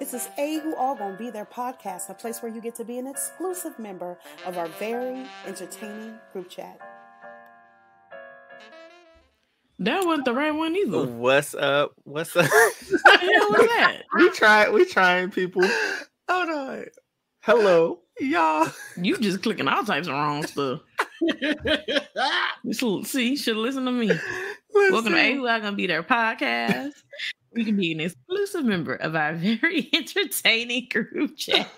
This is A Who All Gonna Be Their podcast, a place where you get to be an exclusive member of our very entertaining group chat. That wasn't the right one either. What's up? What's up? What the hell was that? We trying, people. Hold on. Hello. Y'all. You just clicking all types of wrong stuff. See, should listen to me. Welcome to A Who All Gonna Be Their podcast. You can be an exclusive member of our very entertaining group chat.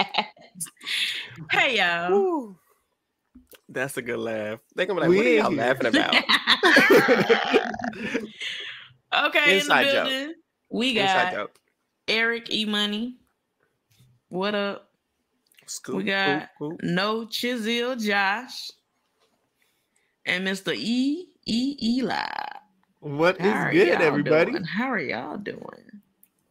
Hey, y'all. Woo. That's a good laugh. They're gonna be like, what are y'all laughing about? Okay, Inside in the joke. building, we got Eric E. Money. What up? Scoop, we got scoop. No Chizil Josh and Mr. Eli. What is good, everybody? Doing? How are y'all doing?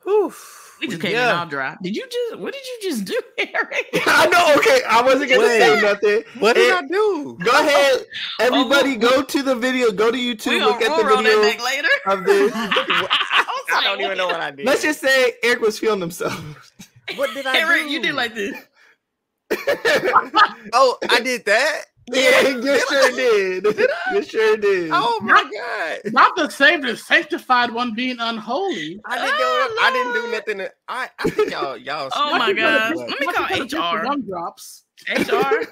Whew. We just came in all dry. What did you just do, Eric? I know, okay. I wasn't gonna say nothing. What did I do? Go ahead. Everybody go to the video. Go to YouTube. Look at the video later. of this. I don't even know what I did. Let's just say Eric was feeling himself. What did I do? Eric, you did like this. Oh, I did that? Yeah, you sure did. You sure did. Oh my God. Not the same, the sanctified one being unholy. I didn't do nothing. I think y'all. Oh my God. Let me call HR. One drops. HR.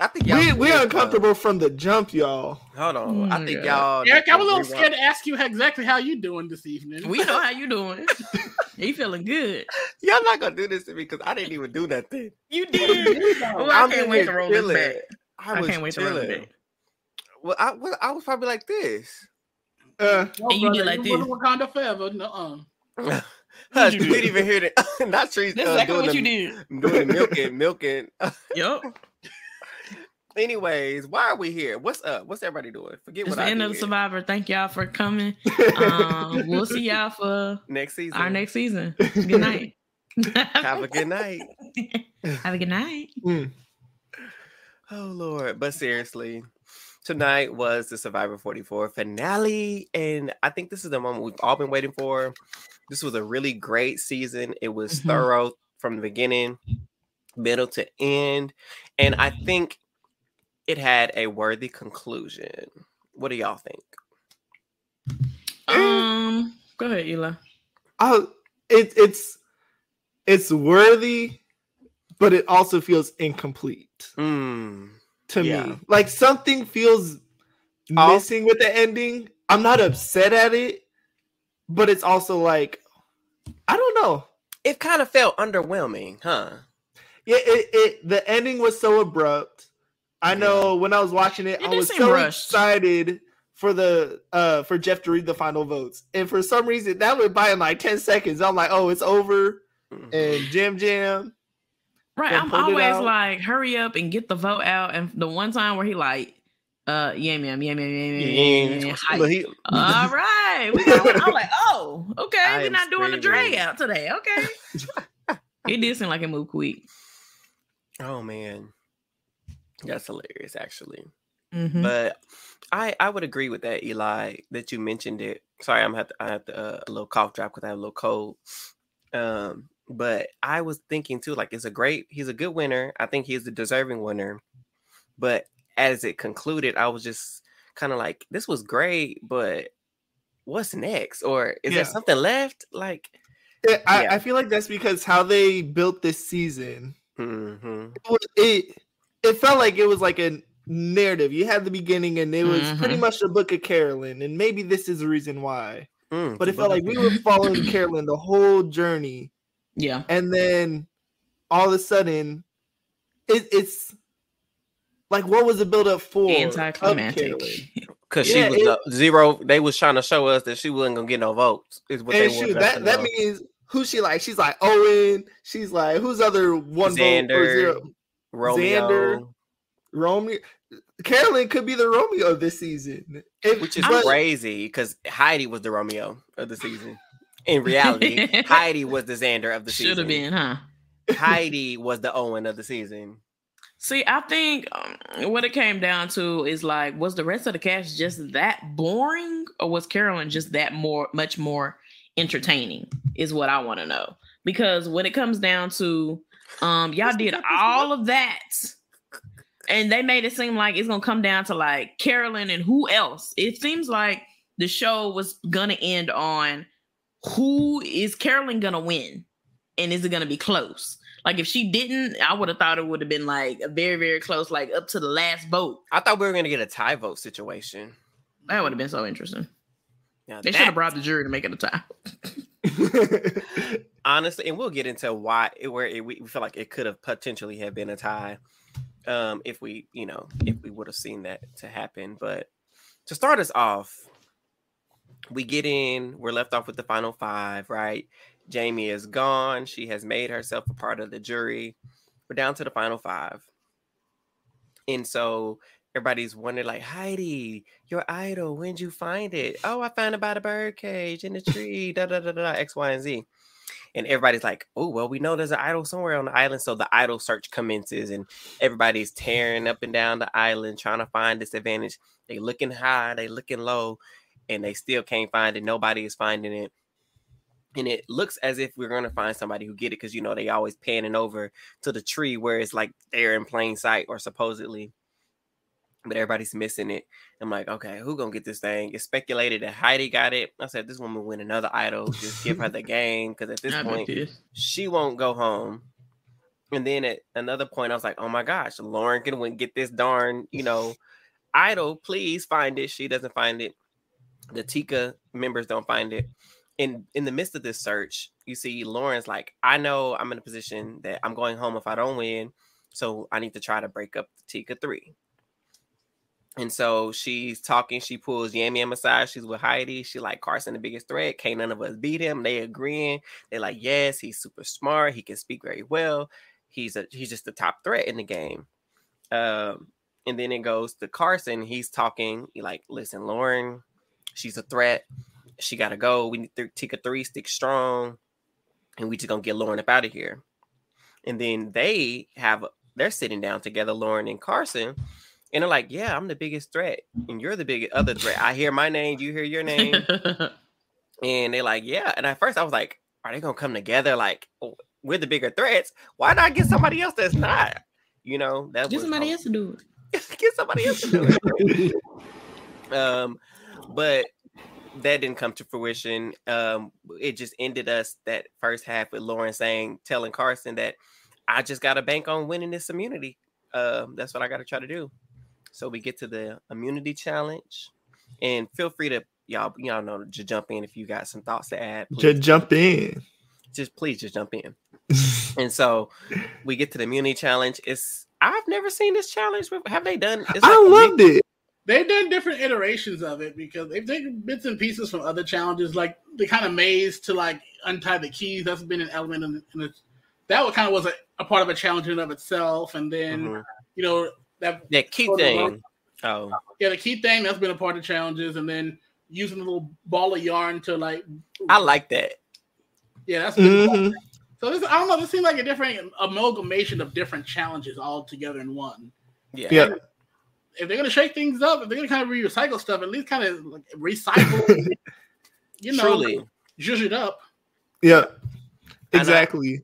I think y'all. We're uncomfortable from the jump, y'all. Hold on. I think y'all. Eric, I'm a little scared to ask you exactly how you doing this evening. We know how you doing. You feeling good. Y'all not gonna do this to me because I didn't even do nothing. You did. Well, I can't wait to roll this back. I can't wait to roll this back. Well, I was probably like this. No, and you did like this. Wakanda forever. No. You didn't even hear that. Not trees. That's exactly what you did. Doing the milking. Yup. Anyways, why are we here? What's up? What's everybody doing? Forget it's what I did. It's the end of the Survivor. Thank y'all for coming. We'll see y'all for next season. Our next season. Good night. Have a good night. Have a good night. Oh Lord! But seriously, tonight was the Survivor 44 finale, and I think this is the moment we've all been waiting for. This was a really great season. It was thorough from the beginning, middle to end, and I think it had a worthy conclusion. What do y'all think? Go ahead, Eli. It's worthy, but it also feels incomplete to me. Like something feels missing with the ending. I'm not upset at it, but it's also like, I don't know. It kind of felt underwhelming, huh? Yeah, the ending was so abrupt. I know when I was watching it I was so excited for for Jeff to read the final votes. And for some reason, that went by in like 10 seconds. I'm like, oh, it's over. And Jam. Right. I'm always like, hurry up and get the vote out. And the one time where he like, yeah. All right. I'm like, oh, okay. We're not doing the drag out today. Okay. It did seem like it moved quick. Oh, man. That's hilarious, actually. But I would agree with that, Eli, that you mentioned it. Sorry, I have a little cough drop because I have a little cold. But I was thinking too, like he's a good winner. I think he's the deserving winner. But as it concluded, I was just kind of like, this was great, but what's next? Or is there something left? Like, I feel like that's because how they built this season. It felt like it was like a narrative. You had the beginning, and it was pretty much the book of Carolyn, and maybe this is the reason why. But it felt like we were following Carolyn the whole journey. Yeah, and then all of a sudden, it's like, what was the build up for? Anticlimactic. Because she was zero. They was trying to show us that she wasn't gonna get no votes. Is what they wanted. That means who she like? She's like Owen. She's like, who's other one Xander, vote or zero? Romeo. Carolyn could be the Romeo of this season, which is crazy because Heidi was the Romeo of the season. In reality, Heidi was the Xander of the season. Should have been, huh? Heidi was the Owen of the season. See, I think what it came down to is like, was the rest of the cast just that boring, or was Carolyn just much more entertaining is what I want to know. Because when it comes down to y'all did all of that and they made it seem like it's gonna come down to like Carolyn and who else. It seems like the show was gonna end on who is Carolyn gonna win, and is it gonna be close? Like if she didn't, I would have thought it would have been like a very, very close, like up to the last vote. I thought we were gonna get a tie vote situation. That would have been so interesting. Yeah, they should have brought the jury to make it a tie. Honestly, and we'll get into why we feel like it could have potentially have been a tie if we would have seen that to happen. But to start us off, we're left off with the final 5, right? Jamie is gone. She has made herself a part of the jury. We're down to the final 5. And so everybody's wondering, like, Heidi, your idol, when'd you find it? Oh, I found it by the bird cage in the tree, X, Y, and Z. And everybody's like, oh, well, we know there's an idol somewhere on the island. So the idol search commences and everybody's tearing up and down the island trying to find this advantage. They looking high, they looking low, and they still can't find it. Nobody is finding it. And it looks as if we're going to find somebody who get it because, they always panning over to the tree where it's like they're in plain sight or supposedly. But everybody's missing it. I'm like, okay, who gonna get this thing? It's speculated that Heidi got it. I said, this woman will win another idol. Just give her the game because at this point, she won't go home. And then at another point, I was like, oh my gosh, Lauren can get this darn, idol. Please find it. She doesn't find it. The Tika members don't find it. In the midst of this search, you see Lauren's like, I know I'm in a position that I'm going home if I don't win. So I need to try to break up the Tika 3. And so she's talking. She pulls Yam Yam aside. She's with Heidi. She like, Carson, the biggest threat. Can't none of us beat him. They agreeing. They're like, yes, he's super smart. He can speak very well. He's just the top threat in the game. And then it goes to Carson. He's talking. He like, listen, Lauren, she's a threat. She got to go. We need to take a 3, stick strong. And we just going to get Lauren up out of here. And then they're sitting down together, Lauren and Carson. And they're like, yeah, I'm the biggest threat. And you're the biggest other threat. I hear my name. You hear your name. And they're like, yeah. And at first I was like, are they going to come together? Like, oh, we're the bigger threats. Why not get somebody else that's not? Get somebody else to do it. Get somebody else to do it. But that didn't come to fruition. It just ended us that first half with Lauren telling Carson that I just got to bank on winning this immunity. That's what I got to try to do. So we get to the immunity challenge, and feel free to y'all know to jump in if you got some thoughts to add. Just jump in. Please jump in. And so we get to the immunity challenge. I've never seen this challenge. Have they done? I loved it. They've done different iterations of it because they've taken bits and pieces from other challenges, like the kind of maze to like untie the keys. That's been an element in it. That kind of was a part of a challenge in and of itself, and then that key thing. Oh, yeah, the key thing that's been a part of challenges, and then using a little ball of yarn to like. I like that. Yeah, that's been so. I don't know. This seems like a different amalgamation of different challenges all together in one. Yeah. If they're gonna shake things up, if they're gonna kind of recycle stuff, at least kind of like recycle. Truly, zhuzh it up. Yeah, exactly.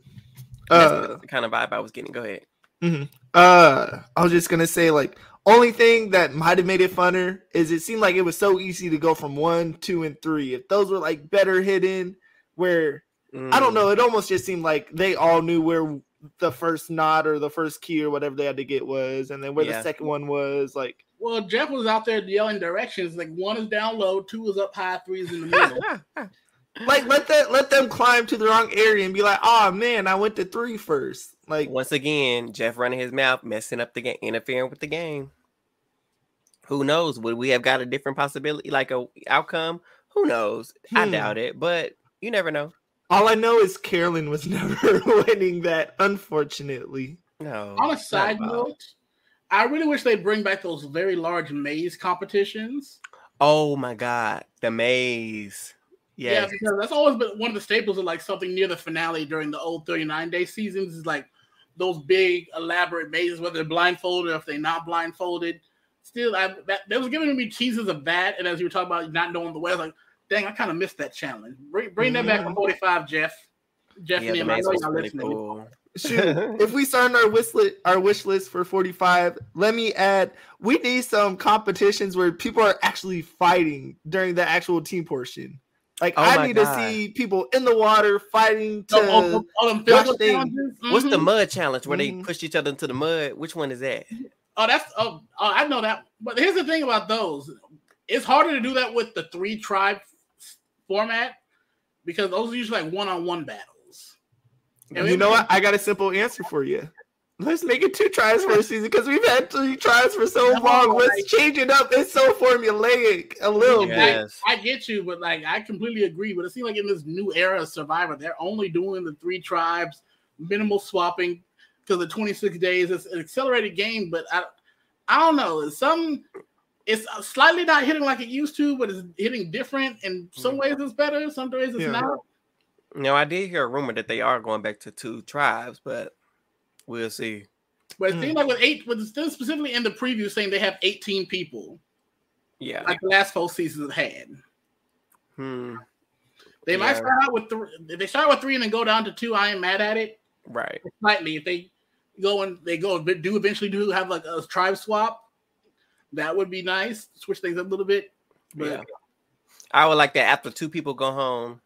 That's the kind of vibe I was getting. Go ahead. Mm-hmm. I was just gonna say, like, only thing that might have made it funner is it seemed like it was so easy to go from 1, 2, and 3. If those were like better hidden, where I don't know, it almost just seemed like they all knew where the first knot or the first key or whatever they had to get was, and then where the second one was. Like, well, Jeff was out there yelling directions. Like 1 is down low, 2 is up high, 3 is in the middle. Like let them climb to the wrong area and be like, oh man, I went to 3 first. Like, once again, Jeff running his mouth, messing up the game, interfering with the game. Who knows? Would we have got a different possibility, like a outcome? Who knows? I doubt it, but you never know. All I know is Carolyn was never winning that, unfortunately. No. On a side note, I really wish they'd bring back those very large maze competitions. Oh my God, the maze. Yes. Yeah, because that's always been one of the staples of like something near the finale during the old 39-day seasons is like those big elaborate mazes, whether they're blindfolded or if they're not blindfolded. Still, they was giving me teasers of that, and as you were talking about not knowing the way, I was like, dang, I kind of missed that challenge. Bring that back for 45, Jeff. Jeff and him, I know y'all listening. Cool. Shoot, if we start our wish list for 45, let me add, we need some competitions where people are actually fighting during the actual team portion. Like, I need to see people in the water fighting to What's the mud challenge where they push each other into the mud? Which one is that? I know that. But here's the thing about those. It's harder to do that with the 3 tribe format because those are usually like one-on-one battles. And you know what? I got a simple answer for you. Let's make it 2 tries for a season because we've had 3 tries for so long. Let's change it up. It's so formulaic a little bit. I get you, but like I completely agree. But it seems like in this new era of Survivor, they're only doing the 3 tribes, minimal swapping because the 26 days. It's an accelerated game, but I don't know. It's slightly not hitting like it used to, but it's hitting different. In some ways, it's better. Some ways, it's not. No, I did hear a rumor that they are going back to 2 tribes, but we'll see. But it seems like with still specifically in the preview saying they have 18 people. Yeah. Like the last 4 seasons have had. They might start out with 3. If they start with 3 and then go down to 2, I ain't mad at it. Right. Slightly. If they eventually have like a tribe swap, that would be nice. Switch things up a little bit. But I would like that after 2 people go home,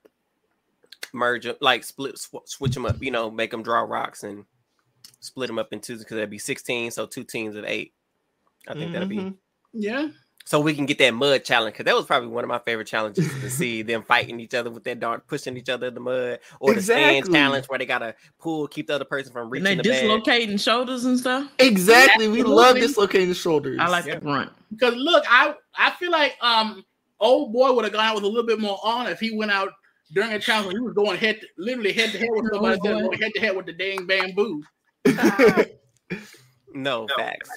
merge them, like switch them up, make them draw rocks and split them up in 2 because that'd be 16, so 2 teams of 8. I think that'd be so we can get that mud challenge because that was probably one of my favorite challenges to see them fighting each other with that dart, pushing each other in the mud, or the stand challenge where they gotta keep the other person from reaching and the dislocating shoulders and stuff. Exactly, we love dislocating the shoulders. I like the grunt because look, I feel like old boy would have gone out with a little bit more on if he went out during a challenge when he was going literally head to head with somebody that's going head to head with the dang bamboo. No facts.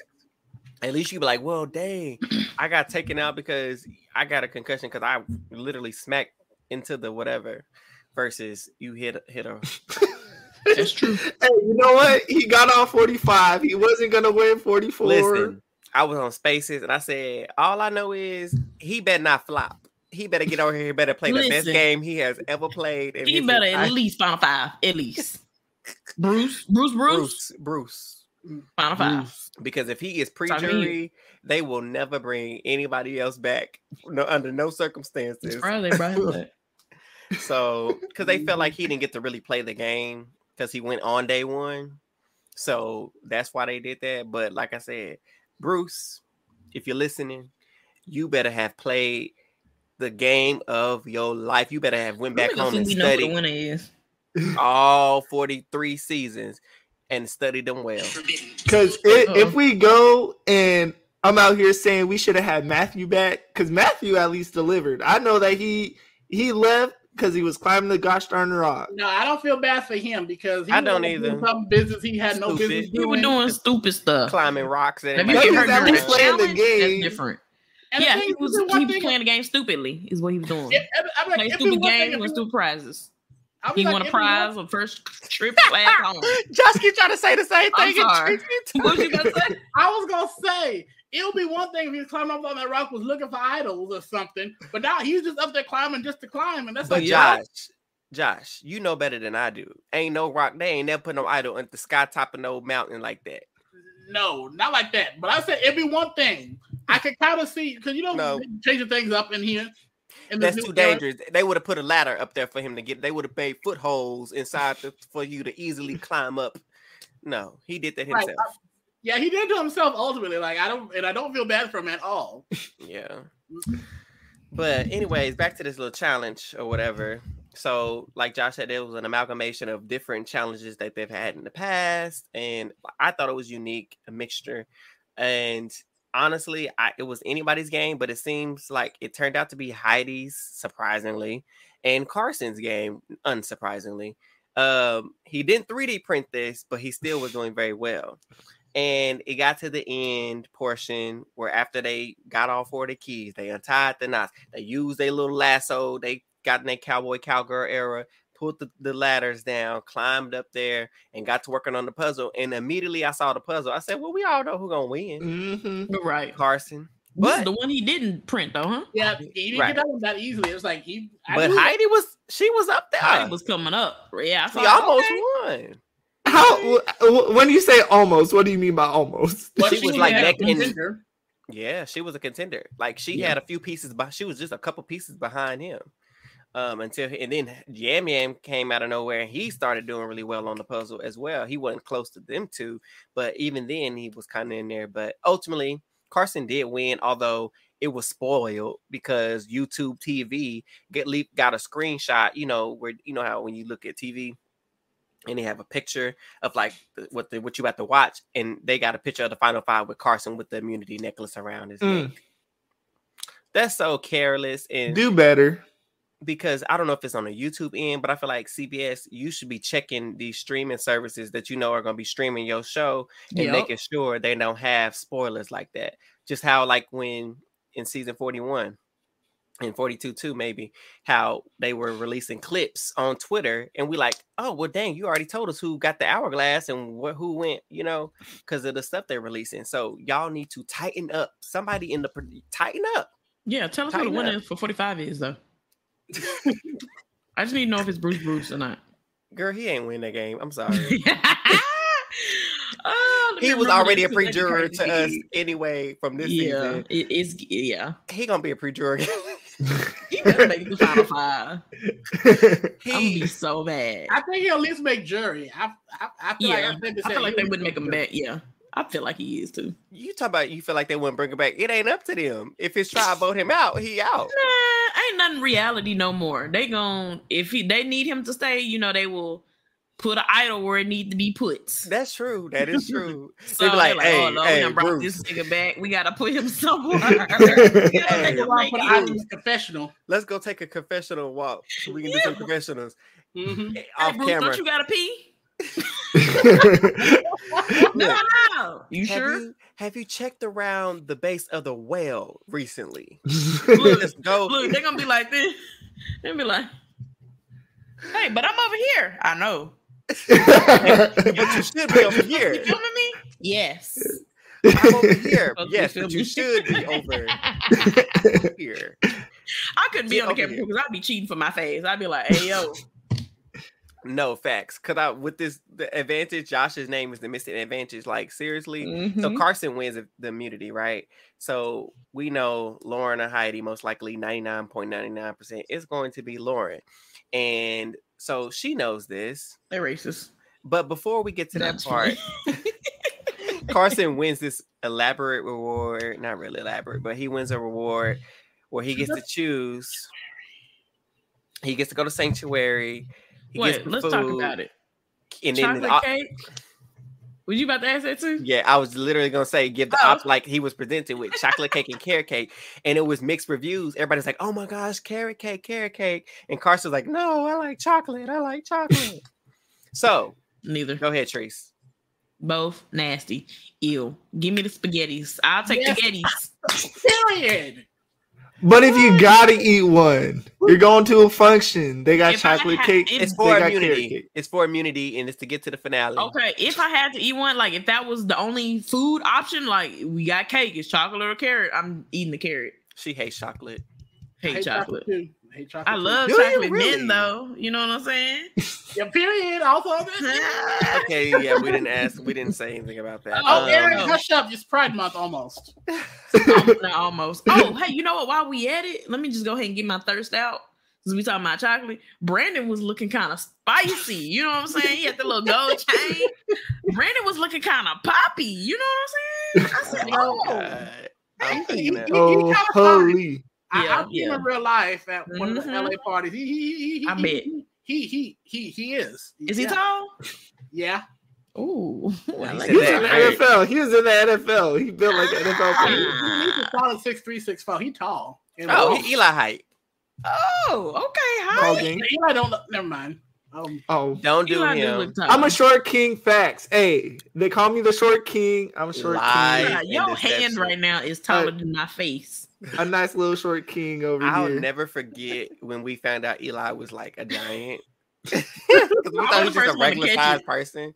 At least you be like, well, dang, I got taken out because I got a concussion because I literally smacked into the whatever. Versus you hit her. That's true. Hey, you know what? He got on 45. He wasn't gonna win 44. Listen, I was on Spaces and I said, all I know is he better not flop. He better get over here. He better play the best game he has ever played. And he better at least Final 5. At least. Bruce. Final 5. Because if he is pre-jury, they will never bring anybody else back. Under no circumstances. Probably right. So, because they felt like he didn't get to really play the game because he went on day 1. So that's why they did that. But like I said, Bruce, if you're listening, you better have played the game of your life. You better have went back home and studied all 43 seasons and studied them well. Because if we go and I'm out here saying we should have had Matthew back, because Matthew at least delivered. I know that he left because he was climbing the gosh darn rock. No, I don't feel bad for him because I don't either. Some business he had no business doing. He was doing stupid stuff, climbing rocks. And if you heard playing the game, that's different. And he was playing the game stupidly. Is what he was doing. Playing stupid game with stupid prizes. He won a prize on first trip class home. Josh keep trying to say the same thing. I'm sorry. What you gonna say? I was gonna say it would be one thing if he was climbing up on that rock, was looking for idols or something. But now he's just up there climbing just to climb, and that's but Josh, you know better than I do. Ain't no rock. They ain't never put no idol at the sky top of no mountain like that. No, not like that. But I said it'd be one thing. I could kind of see because changing things up in here. That's too dangerous. They would have put a ladder up there for him to get. They would have made footholds inside for you to easily climb up. No, he did that himself. Right. Yeah, he did to himself ultimately. Like I don't feel bad for him at all. Yeah. But anyways, back to this little challenge or whatever. So, like Josh said, it was an amalgamation of different challenges that they've had in the past, and I thought it was unique, a mixture, and. Honestly, it was anybody's game, but it seems like it turned out to be Heidi's, surprisingly, and Carson's game, unsurprisingly. He didn't 3D print this, but he still was doing very well. And it got to the end portion where after they got all 4 of the keys, they untied the knots. They used their little lasso. They got in their cowgirl era, pulled the ladders down, climbed up there, and got to working on the puzzle. And immediately I saw the puzzle. I said, well, we all know who's going to win. Right. Carson. What? The one he didn't print though, huh? Yeah, he didn't get that one that easily. It was like But Heidi was up there. Heidi was coming up. Yeah, he almost won. How? When you say almost, what do you mean by almost? Well, she was like neck and yeah, she was a contender. Like she had a few pieces, but she was just a couple pieces behind him. And then Yam Yam came out of nowhere and he started doing really well on the puzzle as well. He wasn't close to them two, but even then he was kind of in there. But ultimately, Carson did win, although it was spoiled because YouTube TV got a screenshot. You know where how when you look at TV and they have a picture of like what you about to watch, and they got a picture of the final five with Carson with the immunity necklace around his neck. That's so careless and do better. Because I don't know if it's on the YouTube end, but I feel like CBS, you should be checking these streaming services that you know are going to be streaming your show and making sure they don't have spoilers like that. Just how like when in season 41 and 42 too, maybe, how they were releasing clips on Twitter and we like, oh, well, dang, you already told us who got the hourglass and who went, because of the stuff they're releasing. So y'all need to tighten up. Somebody tighten up. Yeah, tell us who the winner for 45 is though. I just need to know if it's Bruce or not. Girl, he ain't win that game. I'm sorry. He was already a pre-juror to us anyway from this season. He gonna be a pre-juror. He better make the final five. I'm gonna be so bad. I think he'll at least make jury. I feel like they wouldn't make him back. Yeah. I feel like he is too. You talk about you feel like they wouldn't bring him back. It ain't up to them. If his tribe vote him out, he out. Nah, ain't nothing reality no more. They they need him to stay, they will put an idol where it needs to be put. That's true. That is true. So they be like, hey, Lord, brought this nigga back. We gotta put him somewhere. Confessional. Let's go take a confessional walk so we can do some confessionals. Mm-hmm. Off Bruce, camera. Don't you gotta pee? No. You sure? Have you checked around the base of the well recently? Look, they're gonna be like this. They'll be like, hey, but I'm over here. I know. But you should be over here. You filming me? Yes. I'm over here. Yes, but you should be over here. I couldn't be on the camera because I'd be cheating for my face. I'd be like, hey, yo. No, facts. Because with the advantage, Josh's name is the missing advantage. Like, seriously. Mm-hmm. So Carson wins the immunity, right? So we know Lauren or Heidi, most likely 99.99% is going to be Lauren. And so she knows this. They're racist. But before we get to that part, Carson wins this elaborate reward. Not really elaborate, but he wins a reward where he gets to choose. He gets to go to Sanctuary. Let's talk about it. And chocolate cake? Was you about to ask that too? Yeah, I was literally going to say, give the op like he was presented with chocolate cake and carrot cake. And it was mixed reviews. Everybody's like, oh my gosh, carrot cake. And Carson's like, no, I like chocolate. So, neither. Go ahead, Trace. Both nasty. Ew. Give me the spaghettis. I'll take the spaghettis. Period. But if you gotta eat one, you're going to a function. They got chocolate cake. It's for immunity. It's for immunity, and it's to get to the finale. Okay, if I had to eat one, like if that was the only food option, like we got cake, it's chocolate or carrot. I'm eating the carrot. She hates chocolate. Hate chocolate. Too. I love chocolate men, though. You know what I'm saying? Yeah, period. Also, okay, yeah, we didn't say anything about that. Oh, Eric, hush up. It's Pride Month almost. Not almost. Oh, hey, you know what? While we at it, let me just go ahead and get my thirst out. Since we talking about chocolate, Brandon was looking kind of spicy. You know what I'm saying? He had the little gold chain. Brandon was looking kind of poppy. You know what I'm saying? I said, oh, holy. I've seen him in real life at one of the LA parties. I bet he is. Is he tall? Yeah. Ooh, he was in the NFL. He was in the NFL. He built like an NFL player. He's a solid 6'3", 6'4". He tall. He Eli height. Oh, okay. Height. Eli don't look. Never mind. Don't do him. I'm a short king. Facts. Hey, they call me the short king. I'm a short king. Your hand right now is taller than my face. A nice little short king over here. I'll never forget when we found out Eli was like a giant. Because we thought he was just a regular sized person.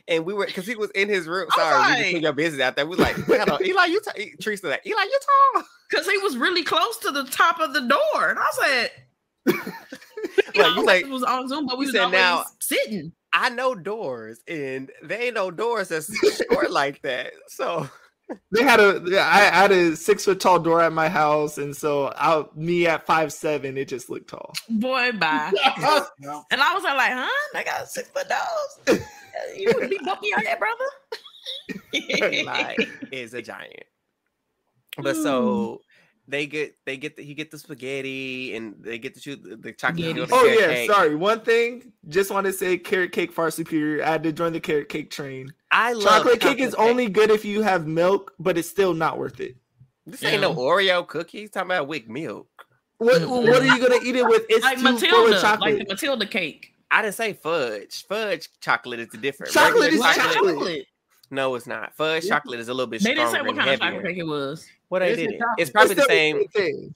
And we were, because he was in his room. Sorry, we just put your business out there. We was like, Eli, you tall. Teresa, like, Eli, you tall. Because he was really close to the top of the door. And I said, like, it was on Zoom, but we was said, always now, sitting. I know doors, and there ain't no doors that's short like that. So I had a 6 foot tall door at my house, and so me at 5'7", it just looked tall. Boy, bye. And I was like, huh? They got 6 foot dogs. You would be bumpy on that, brother. Eli is a giant. But so he get the spaghetti, and they get to choose the chocolate. Cake. Sorry. One thing, just want to say carrot cake far superior. I had to join the carrot cake train. I love chocolate cake is only good if you have milk, but it's still not worth it. This ain't no Oreo cookies. Talking about with milk. What are you gonna eat it with? It's like too Matilda, full of chocolate. like the Matilda cake. I didn't say fudge. Fudge chocolate is different. Chocolate is chocolate. No, it's not. Fudge chocolate is a little bit stronger. They didn't say what kind heavier. of chocolate cake it was. What they did? It's probably the same.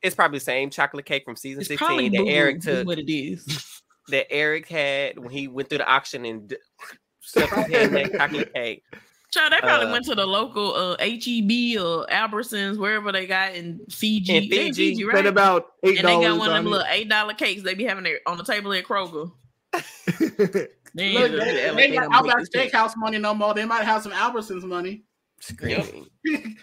It's probably the same chocolate cake from season 16 that Eric took. What it is that Eric had when he went through the auction and stuffed his hand in that chocolate cake. Child, they probably went to the local HEB or Albertsons, wherever they got in Fiji. In Fiji, right? Spent about $8. And they got one of them little $8 cakes they be having there on the table at Kroger. They got Outback Steakhouse money no more. They might have some Albertsons money. Screaming.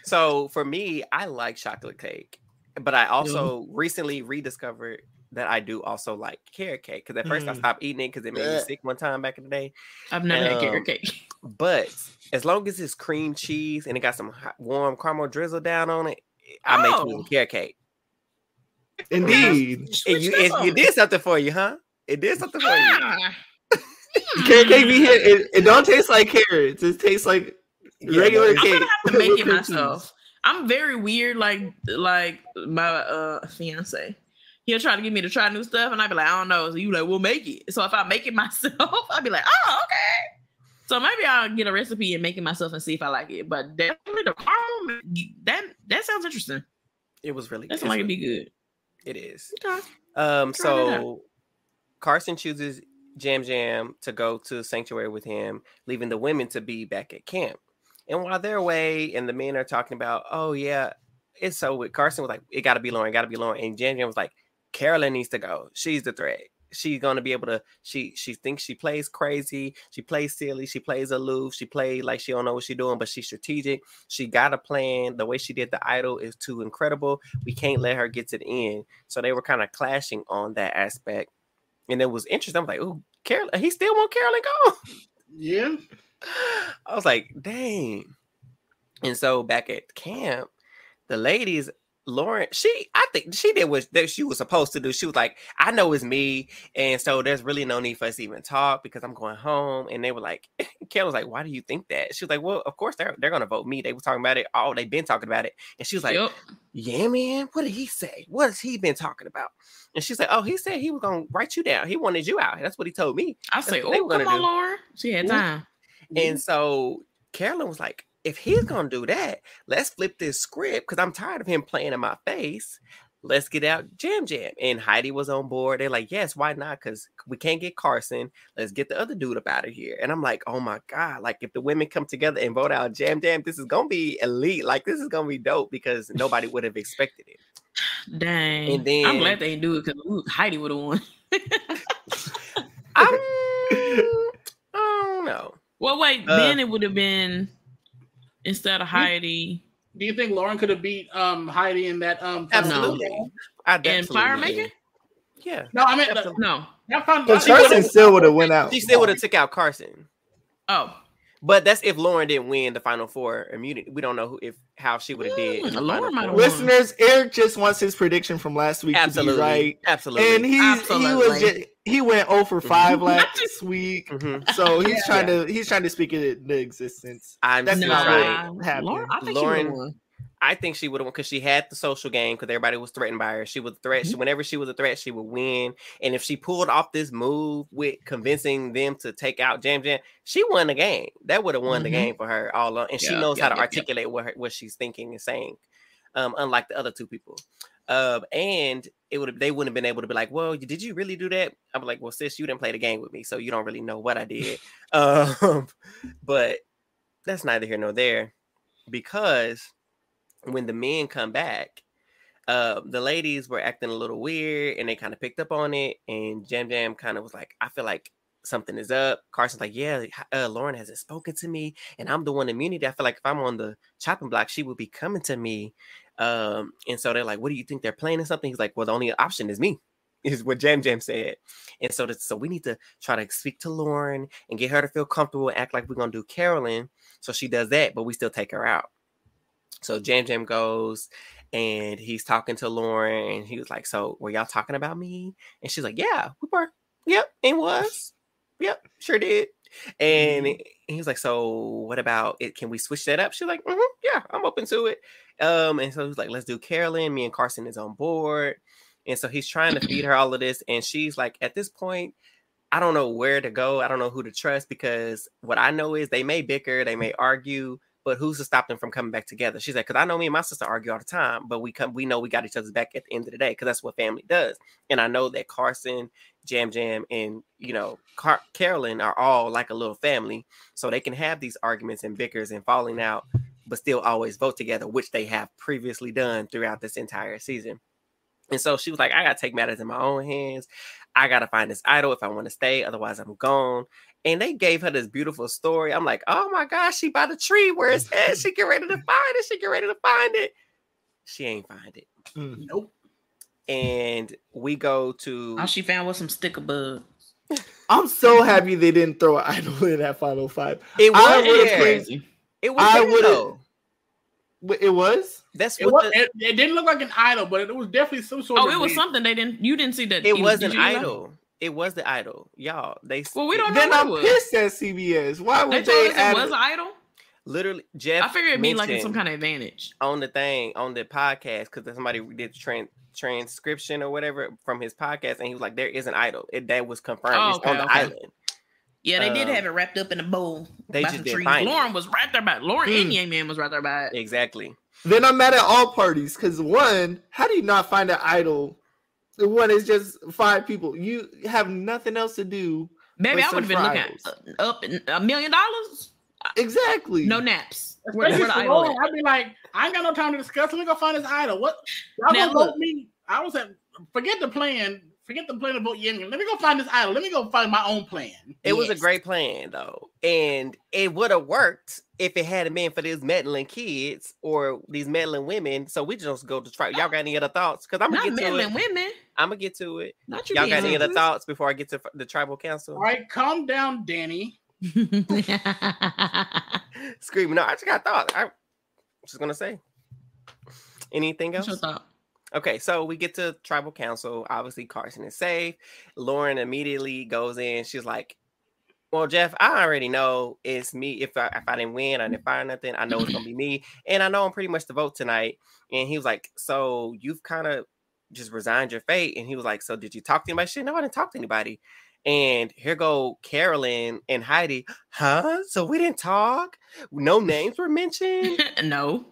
So for me, I like chocolate cake, but I also recently rediscovered that I do also like carrot cake, because at first I stopped eating it because it made me sick one time back in the day. I've never had carrot cake. But as long as it's cream cheese and it got some hot, warm caramel drizzle down on it, I make you a carrot cake. Indeed. It did something for you, huh? It did something for you. Carrot cake be here. It don't taste like carrots. It tastes like regular cake. I'm gonna have to make it myself. I'm very weird, like my fiance. He'll try to get me to try new stuff, and I'd be like, I don't know. So you like, we'll make it. So if I make it myself, I'd be like, oh, okay. So maybe I'll get a recipe and make it myself and see if I like it. But definitely the caramel, that sounds interesting. It was really. That sounds like it'd be good. It is. Okay. So Carson chooses Jam to go to Sanctuary with him, leaving the women to be back at camp. And while they're away and the men are talking about, oh yeah, it's so weird. Carson was like, it gotta be Lauren. And Jam was like, Carolyn needs to go. She's the threat. She's gonna be able to, she thinks she plays crazy, she plays silly, she plays aloof, she plays like she don't know what she's doing, but she's strategic. She got a plan. The way she did the idol is too incredible. We can't let her get to the end. So they were kind of clashing on that aspect. And it was interesting. I'm like, oh, Carolyn, he still want Carolyn go? Yeah. I was like, dang. And so back at camp, the ladies, Lauren, I think she did what she was supposed to do. She was like, I know it's me, and so there's really no need for us to even talk because I'm going home. And they were like, Carolyn was like, why do you think that? She was like, well, of course they're gonna vote me. They were talking about it. Oh, they've been talking about it. And she was like, yeah, man, what did he say? What has he been talking about? And she's like, oh, he said he was gonna write you down. He wanted you out. That's what he told me. I say, oh, come on, Lauren. She had time. And so Carolyn was like, if he's gonna do that, let's flip this script because I'm tired of him playing in my face. Let's get out Jam. And Heidi was on board. They're like, yes, why not? Because we can't get Carson. Let's get the other dude up out of here. And I'm like, oh my God, like if the women come together and vote out Jam, this is gonna be elite. Like this is gonna be dope because nobody would have expected it. Dang. And then I'm glad they didn't do it because Heidi would have won. I don't know. Well, wait, then it would have been instead of Heidi. Do you think Lauren could have beat Heidi in that? Absolutely. And Fire Maker? Yeah. No, I mean no. Carson still would have went out. She still would have took out Carson. Oh. But that's if Lauren didn't win the Final Four immunity. We don't know how she would have did. Lauren might have won. Listeners, Eric just wants his prediction from last week to be right. Absolutely. And he went 0 for 5 last week. Mm-hmm. So he's trying to speak it into existence. That's not what happened. Lauren, I think she would have won because she had the social game because everybody was threatened by her. She was a threat. Mm-hmm. Whenever she was a threat, she would win. And if she pulled off this move with convincing them to take out Jam, she won the game. That would have won the game for her all along. And she knows how to articulate what she's thinking and saying, unlike the other two people. And they wouldn't have been able to be like, well, did you really do that? I'm like, well, sis, you didn't play the game with me, so you don't really know what I did. But that's neither here nor there, because when the men come back, the ladies were acting a little weird, and they kind of picked up on it. And Jam Jam kind of was like, I feel like something is up. Carson's like, yeah, Lauren hasn't spoken to me, and I'm the one immunity. I feel like if I'm on the chopping block, she would be coming to me. And so they're like, what do you think they're playing or something? He's like, well, the only option is me, is what Jam Jam said. And so we need to try to speak to Lauren and get her to feel comfortable and act like we're going to do Carolyn. So she does that, but we still take her out. So Jam Jam goes and he's talking to Lauren, and he was like, so were y'all talking about me? And she's like, yeah, we were. Yep, it was. Yep, sure did. And he was like, so what about it? Can we switch that up? She's like, yeah, I'm open to it. And so he's like, let's do Carolyn. Me and Carson is on board. And so he's trying to feed her all of this. And she's like, at this point, I don't know where to go. I don't know who to trust, because what I know is they may bicker, they may argue, but who's to stop them from coming back together? She's like, because I know me and my sister argue all the time, but we know we got each other's back at the end of the day, because that's what family does. And I know that Carson, Jam Jam, and Carolyn are all like a little family, so they can have these arguments and bickers and falling out, but still always vote together, which they have previously done throughout this entire season. And so she was like, I gotta take matters in my own hands. I gotta find this idol if I want to stay, otherwise I'm gone. And they gave her this beautiful story. I'm like, oh my gosh, she by the tree where it's at. She get ready to find it. She ain't find it. Nope. And we go to... All she found was some sticker bugs. I'm so happy they didn't throw an idol in that final five. It was crazy. It was. It was? That's it, what it didn't look like an idol, but it was definitely some sort of... it was something you didn't see that. It was an idol. It was the idol, y'all. We don't know. Then I'm pissed at CBS. Why would they add it? Was an idol? Literally, Jeff. I figured it'd be like some kind of advantage on the podcast, because somebody did the transcription or whatever from his podcast, and he was like, "There is an idol." That was confirmed. It's on the island. Yeah, they did have it wrapped up in a bowl. They just didn't find it. Lauren was right there by it. Lauren and Yang Man was right there by it. Exactly. Then I'm mad at all parties, because one, how do you not find an idol? One is just 5 people. You have nothing else to do. Maybe I would have been looking up $1 million. Exactly. No naps. Where the idol? I'd be like, I ain't got no time to discuss. Let me go find this idol. What? Y'all gonna vote me? I was at, forget the plan. Forget the plan to vote Yang. Let me go find this idol. Let me go find my own plan. It was a great plan, though. And it would have worked if it hadn't been for these meddling kids or these meddling women. So we just go to try. Y'all got any other thoughts? Because I'm going to get to it. Women. I'm going to get to it. Not y'all got any other thoughts before I get to the tribal council? All right, calm down, Danny. Screaming. No, I just got thoughts. I'm just going to say. Anything else? What's your thought? Okay, so we get to tribal council. Obviously, Carson is safe. Lauren immediately goes in. She's like, well, Jeff, I already know it's me. If I didn't win, I didn't find nothing, I know it's going to be me. And I know I'm pretty much the vote tonight. And he was like, so you've kind of just resigned your fate. And he was like, so did you talk to anybody? She said, no, I didn't talk to anybody. And here go Carolyn and Heidi. Huh? So we didn't talk? No names were mentioned? No.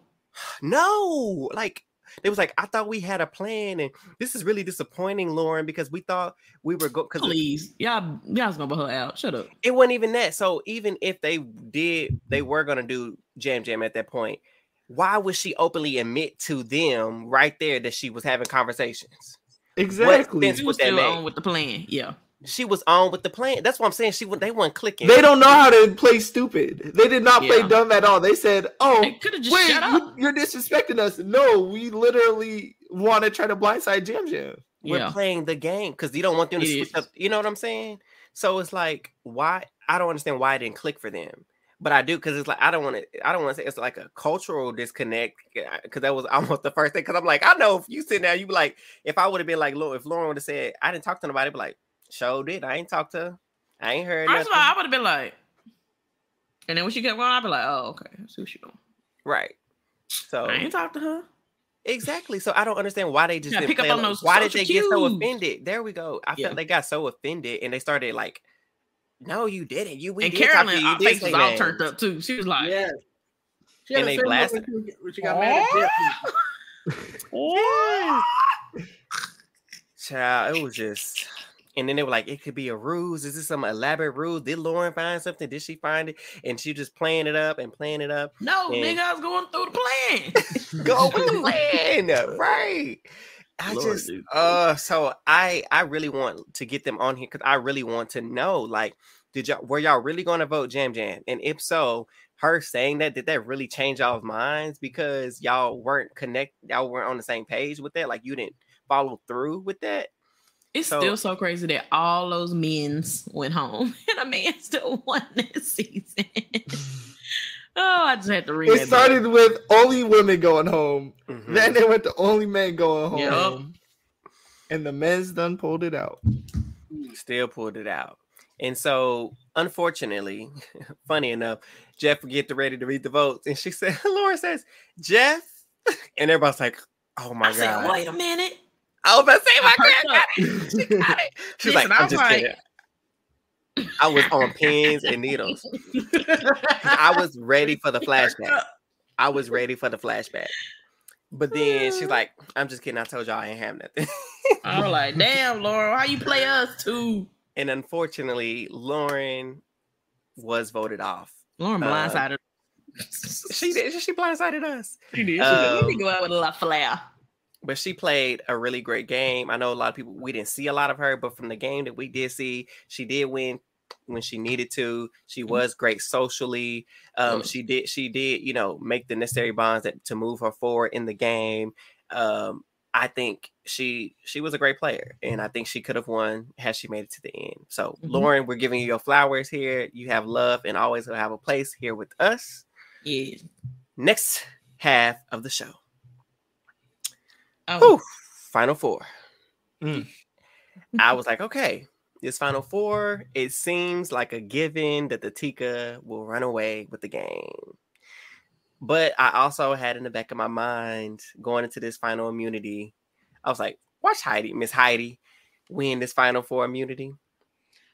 Like, it was like, I thought we had a plan, and this is really disappointing, Lauren, because we thought we were going. Please, y'all's gonna put her out. Shut up. It wasn't even that. So even if they were gonna do Jam Jam at that point, why would she openly admit to them right there that she was having conversations? Exactly. She was still on with the plan. Yeah. She was on with the plan. That's what I'm saying. They weren't clicking. They don't know how to play stupid. They did not play dumb at all. They said, "Oh, wait, you're disrespecting us." No, we literally want to try to blindside Jam Jam. We're playing the game because you don't want them to switch up. You know what I'm saying? So it's like, why? I don't understand why it didn't click for them, but I do, because it's like I don't want to say it's like a cultural disconnect, because that was almost the first thing. Because I'm like, I know if you sit there, you be like, if I would have been like, if Lauren would have said I didn't talk to nobody, I'd be like, sure did. I ain't talked to her. I ain't heard nothing. First of all, I would have been like, and then when she kept going, I'd be like, oh, okay, I see what she doing. Right. So I ain't talked to her. Exactly. So I don't understand why they just didn't pick up on those. Why did they get so offended? There we go. I felt they got so offended, and they started like, no, you didn't. We did Carolyn, talk to face was all turned up too. She was like, yeah. And they blasted. She got mad at Child, it was just, and then they were like, it could be a ruse. Is this some elaborate ruse? Did Lauren find something? Did she find it? And she just playing it up and playing it up. No, and nigga, I was going through the plan. Go with the plan, right? So I really want to get them on here because I really want to know, like, were y'all really going to vote Jam Jam? And if so, her saying that, did that really change y'all's minds because y'all weren't on the same page with that? Like, you didn't follow through with that? It's still so crazy that all those men's went home and a man still won this season. Oh, I just had to read it. It started with only women going home. Mm-hmm. Then they went to only men going home. Yep. And the men's done pulled it out. Still pulled it out. And so, unfortunately, funny enough, Jeff would get ready to read the votes. And she said, Laura says, Jeff. And everybody's like, oh my God. Said, wait a minute. I was about to say, my girl got it. She got it. She's like, I'm just kidding. I was on pins and needles. I was ready for the flashback. But then she's like, I'm just kidding. I told y'all I ain't have nothing. I was like, damn, Laura, why you play us too? And unfortunately, Lauren was voted off. Lauren blindsided. She did. She blindsided us. She did. Let me go out with a lot of flair. But she played a really great game. I know a lot of people, we didn't see a lot of her, but from the game that we did see, she did win when she needed to. She was great socially. She did, you know, make the necessary bonds to move her forward in the game. I think she was a great player, and I think she could have won had she made it to the end. So, Lauren, we're giving you your flowers here. You have love and always will have a place here with us. Yeah. Next half of the show. Oh. Whew, Final Four. I was like, okay, this Final Four, it seems like a given that the Tika will run away with the game. But I also had in the back of my mind going into this final immunity, I was like, watch Miss Heidi, win this Final Four immunity.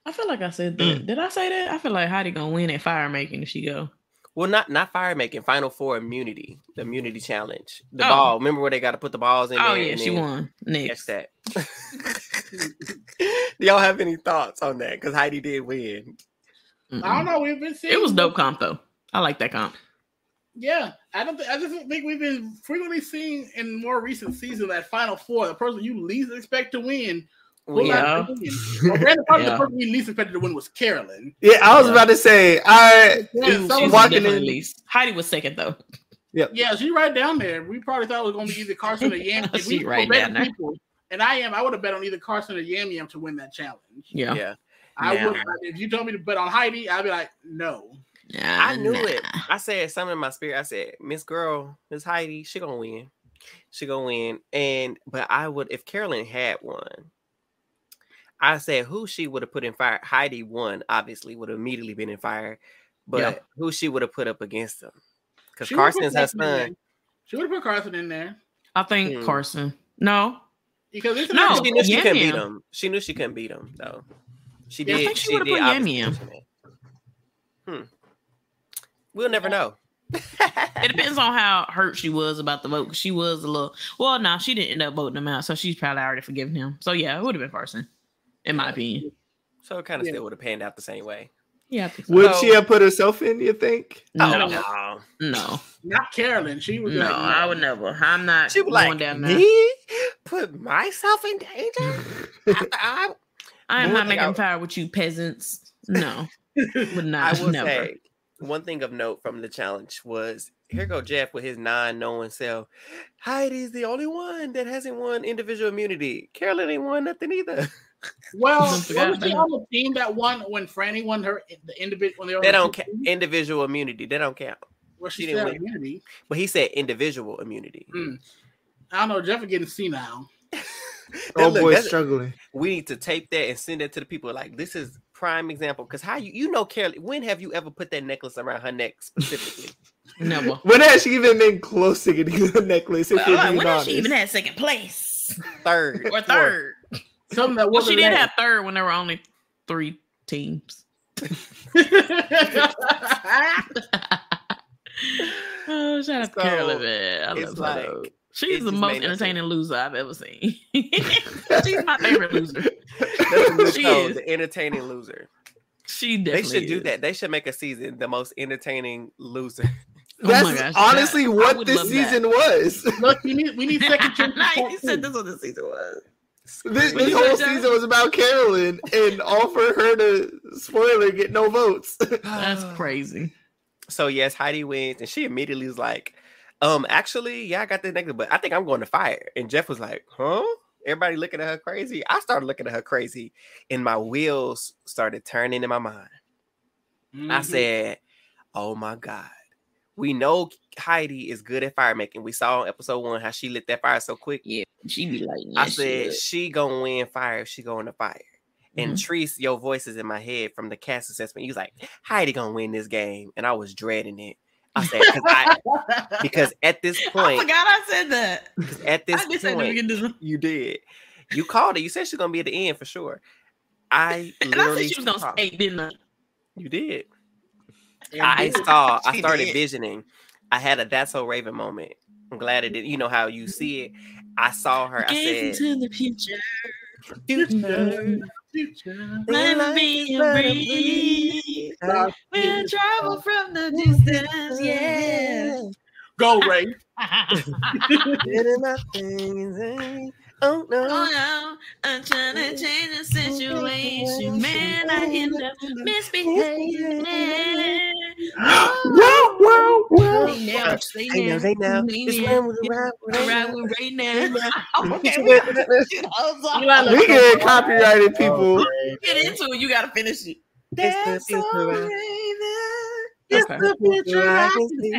I feel like I said that. Did I say that? I feel like Heidi gonna win at fire making if she go. Well, not fire making, Final Four immunity, the immunity challenge. The ball. Remember where they got to put the balls in there? Oh, yeah, she won. Next. That. Do y'all have any thoughts on that? Because Heidi did win. I don't know. We've been seeing. It was dope comp, though. I like that comp. Yeah, I just think we've been frequently seeing in more recent seasons that Final Four, the person you least expect to win. Yeah. The person we least expected to win was Carolyn. Yeah, I was about to say, walking in. Least. Heidi was second though. Yeah, she's right down there. We probably thought it was going to be either Carson or Yam. She's right down there. And I would have bet on either Carson or Yam Yam to win that challenge. Yeah. I would. If you told me to bet on Heidi, I'd be like, no. I knew it. I said something in my spirit. I said, Miss Heidi, she gonna win. But I would, if Carolyn had won, I said who she would have put in fire. Heidi won, obviously, would have immediately been in fire. But who she would have put up against them? Because Carson's her son. She would have put Carson in there. I think Carson. No. Because she knew she couldn't beat him. She knew she couldn't beat him, though. She did. I think she would have put Yam Yam. We'll never know. It depends on how hurt she was about the vote. She was a little. Well, no, she didn't end up voting him out, so she's probably already forgiven him. So yeah, it would have been Carson, in my opinion. So it kind of still would have panned out the same way. Yeah, I think so. Would she have put herself in? You think? No. Not Carolyn. She was. No, I would never. I'm not. She was going like, down there. Me put myself in danger. I am not making fire with you peasants. No, would not. I will never. say. One thing of note from the challenge was, here go Jeff with his non-knowing self. Heidi's the only one that hasn't won individual immunity. Carolyn ain't won nothing either. Well, was she on the team that won when Franny won her the individual? They don't count individual immunity. They don't count. Well, she didn't win immunity. But he said individual immunity. I don't know. Jeff is getting senile. Boy's struggling. We need to tape that and send it to the people. Like, this is prime example, because how you know Carolyn, when have you ever put that necklace around her neck specifically? Never. When has she even been close to getting the necklace? When has she even had second place? Third. Or third. Something that she did have third when there were only 3 teams. Oh, shout out to Carolyn, man. I love her. She's the most entertaining loser I've ever seen. She's my favorite loser. She is the entertaining loser. She definitely They should do that. They should make a season, the most entertaining loser. That's honestly what this season was. Look, we need second chance. You said this what the season was. This whole season was about Carolyn, and all for her to spoiler get no votes. That's crazy. So yes, Heidi wins, and she immediately was like, actually, yeah, I got the negative, but I think I'm going to fire. And Jeff was like, huh? Everybody looking at her crazy. I started looking at her crazy, and my wheels started turning in my mind. Mm-hmm. I said, oh my God. We know Heidi is good at fire making. We saw on episode 1 how she lit that fire so quick. Yeah, she be like, I said, she gonna win fire if she going to fire. And Treese, your voice is in my head from the cast assessment. You was like, Heidi gonna win this game. And I was dreading it. I said, because at this point. I forgot I said that. At this point, you did. You called it. You said she's gonna be at the end for sure. I literally said she was gonna stay, didn't I? You did. I started visioning. I had a That's So Raven moment. I'm glad it did. You know how you see it. I saw her. I said, into the future. Let me breathe. We'll travel from the distance. Yeah. Go, Ray. Oh no. I'm trying to change the situation. Man, I end up misbehaving. Whoa. Say now. This one was right now. We get copyrighted, people. Get into it. You gotta finish it. That's the It's the picture I can see.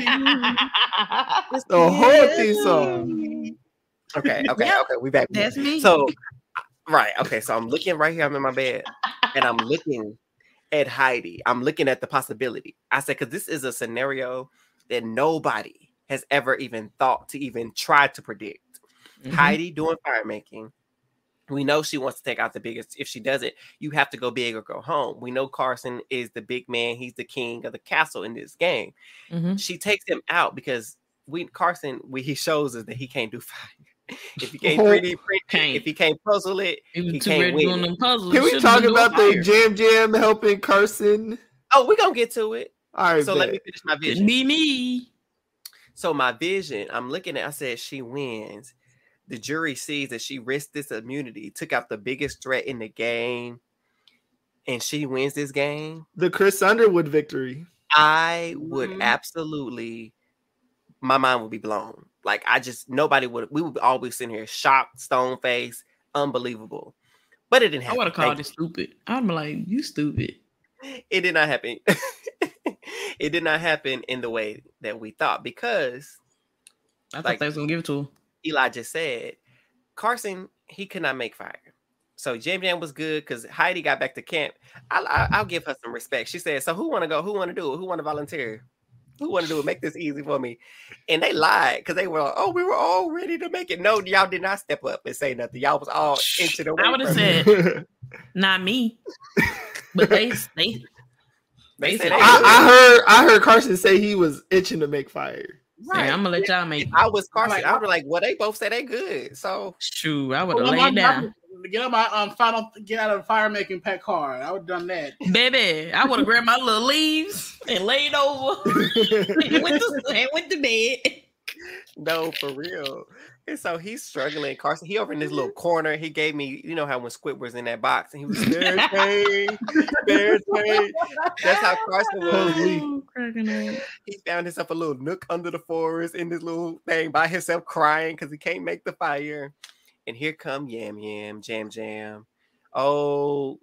The whole theme song. Okay. We back. That's me. So, right. Okay. So I'm looking right here. I'm in my bed, and I'm looking at Heidi. I'm looking at the possibility. I said, because this is a scenario that nobody has ever even thought to even try to predict. Heidi doing fire making. We know she wants to take out the biggest. If she does it, you have to go big or go home. We know Carson is the big man. He's the king of the castle in this game. She takes him out because he shows us that he can't do fire. If he can't 3D print, if he can't puzzle it, he can't win. Can we talk about the Jam helping Carson? Oh, we're gonna get to it. All right. So let me finish my vision. Me. So my vision, I'm looking at. I said she wins. The jury sees that she risked this immunity, took out the biggest threat in the game, and she wins this game. The Chris Underwood victory. I would absolutely. My mind would be blown. Like we would all be sitting here shocked, stone faced, unbelievable. But it didn't happen. I would have called it stupid. I'd be like, you stupid. It did not happen. It did not happen in the way that we thought because I thought they was gonna give it to him. Eli just said, Carson, he could not make fire. So Jam was good because Heidi got back to camp. I'll give her some respect. She said, so who want to go? Who want to do it? Who want to volunteer? Who want to do it? Make this easy for me. And they lied because they were, we were all ready to make it. No, y'all did not step up and say nothing. Y'all was all inching away. I would have said, not me. But they said I heard Carson say he was itching to make fire. Right. I'm gonna let y'all make it. I was Carson. I was like, well, they both say they good. So shoot, I would have laid down. Get out of the fire making pet car. I would have done that. Baby, I would have grabbed my little leaves and laid over and went to bed. No, for real. And so he's struggling. Carson, he over in this little corner. He gave me, you know how when Squidward's in that box and he was there. That's how Carson was. He found himself a little nook under the forest in this little thing by himself crying because he can't make the fire. And here come Jam. Oh,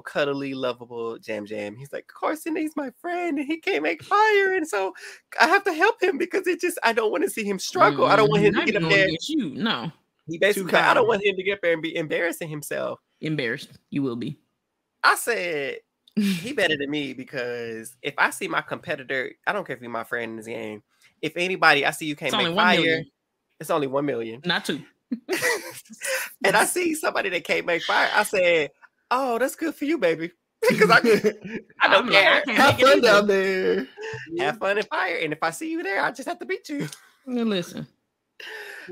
cuddly, lovable Jam. He's like, Carson, he's my friend, and he can't make fire, and so I have to help him because I don't want to see him struggle. I don't want him to get up there. No, he basically, I don't want him to get up there and be embarrassing himself. Embarrassed, you will be. I said he better than me because if I see my competitor, I don't care if you're my friend in this game. If anybody, I see you can't make fire. It's only 1 million, not 2. And I see somebody that can't make fire. I said, "Oh, that's good for you, baby." Because I don't care. Have fun down there. Have fun and fire. And if I see you there, I just have to beat you. Listen.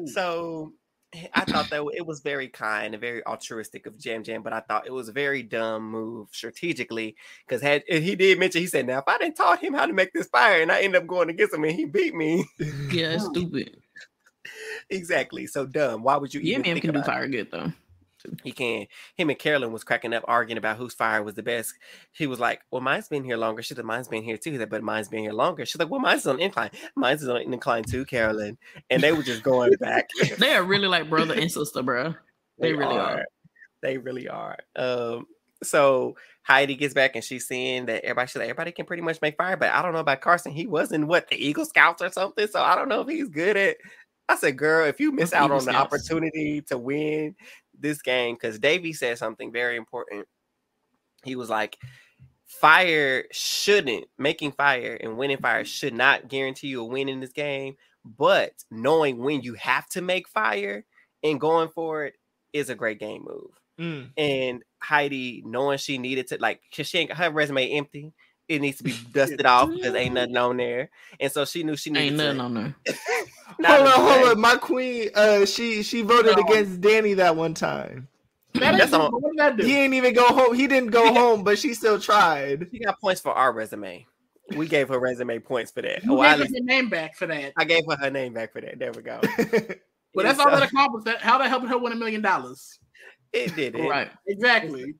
So I thought that it was very kind and very altruistic of Jam Jam, but I thought it was a very dumb move strategically because he did mention, he said, now if I didn't taught him how to make this fire and I end up going against him and he beat me. Yeah, that's stupid. Exactly. So dumb. Why would you even think can about do fire good though? He can. Him and Carolyn was cracking up, arguing about whose fire was the best. He was like, well, mine's been here longer. She said, mine's been here too. He said, but mine's been here longer. She's like, well, mine's on incline. Mine's on incline too, Carolyn. And they were just going back. They are really like brother and sister, bro. They really are. They really are. So Heidi gets back and she's seeing that everybody can pretty much make fire, but I don't know about Carson. He wasn't the Eagle Scouts or something. So I don't know if he's good at. I said, girl, if you miss out on the opportunity to win this game, because Davey said something very important. He was like, making fire and winning fire should not guarantee you a win in this game, but knowing when you have to make fire and going for it is a great game move. And Heidi, knowing she needed to, like, because she ain't her resume empty, it needs to be dusted off because ain't nothing on there, and so she knew she needed. Ain't nothing on there. Hold on, my queen. She voted against Danny that one time. That's all. What did I do? He ain't even go home. He didn't go home, but she still tried. She got points for our resume. We gave her resume points for that. You gave her her name back for that. I gave her name back for that. There we go. Well, that's all that accomplished. How that helped her win $1 million? It did it. Right. Exactly.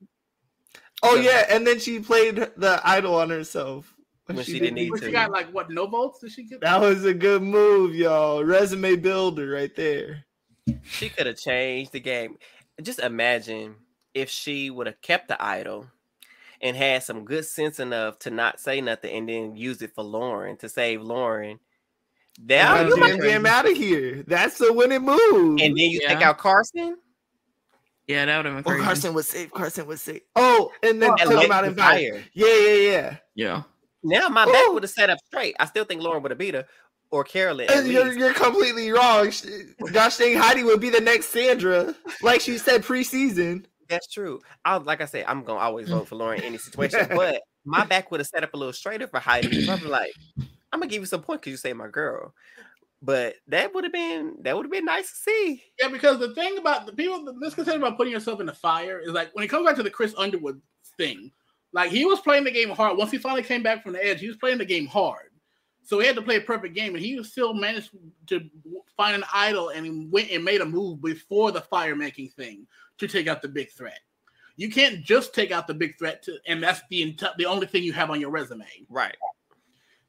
Oh yeah, and then she played the idol on herself when she didn't need to. She got like what? No votes? Did she get? That was a good move, y'all. Resume builder right there. She could have changed the game. Just imagine if she would have kept the idol and had some good sense enough to not say nothing and then use it for Lauren to save Lauren. That you might get him out of here. That's a winning move. And then you take out Carson. Yeah, that would have been crazy. Carson was safe. Oh, and then took him out in fire. Yeah. Now my back would have set up straight. I still think Lauren would have beat her or Carolyn. You're completely wrong. Gosh dang, Heidi would be the next Sandra, like she said preseason. That's true. Like I said, I'm gonna always vote for Lauren in any situation, but my back would have set up a little straighter for Heidi. Probably like, I'm gonna give you some points because you say my girl. But that would have been nice to see. Yeah, because the thing about the misconception about putting yourself in the fire is like when it comes back to the Chris Underwood thing, like he was playing the game hard. Once he finally came back from the edge, he was playing the game hard. So he had to play a perfect game, and he still managed to find an idol and went and made a move before the fire making thing to take out the big threat. You can't just take out the big threat and that's the only thing you have on your resume. Right.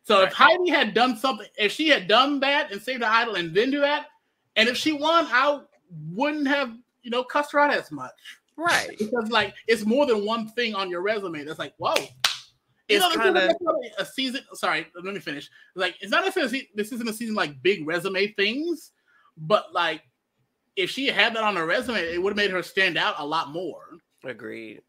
So if Heidi had done something, if she had done that and saved the idol and then do that, and if she won, I wouldn't have, cussed her out as much. Right. Because like it's more than one thing on your resume that's like, whoa. It's kind of a season. Sorry, let me finish. Like it's not necessarily this isn't a season like big resume things, but like if she had that on her resume, it would have made her stand out a lot more. Agreed.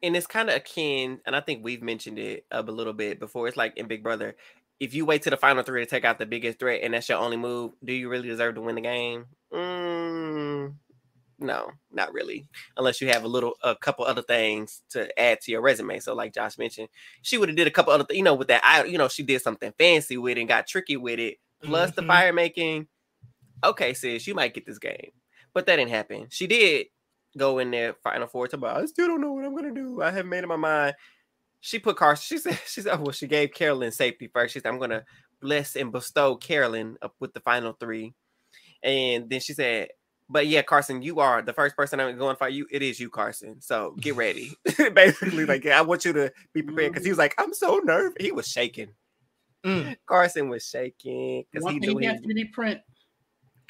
And it's kind of akin, and I think we've mentioned it a little bit before. It's like in Big Brother. If you wait to the final three to take out the biggest threat and that's your only move, do you really deserve to win the game? No, not really. Unless you have a couple other things to add to your resume. So like Josh mentioned, she would have did a couple other things, with that, she did something fancy with it and got tricky with it. Plus the fire making. Okay, sis, you might get this game. But that didn't happen. She did go in there, final four, to I still don't know what I'm going to do. I haven't made up my mind. She put Carson. She said, well, she gave Carolyn safety first. She said, I'm gonna bless and bestow Carolyn up with the final three. And then she said, but yeah, Carson, you are the first person I'm going to fight you. It is you, Carson. So get ready. Basically, like, I want you to be prepared because he was like, I'm so nervous. He was shaking. Carson was shaking because he knew he had 3D print.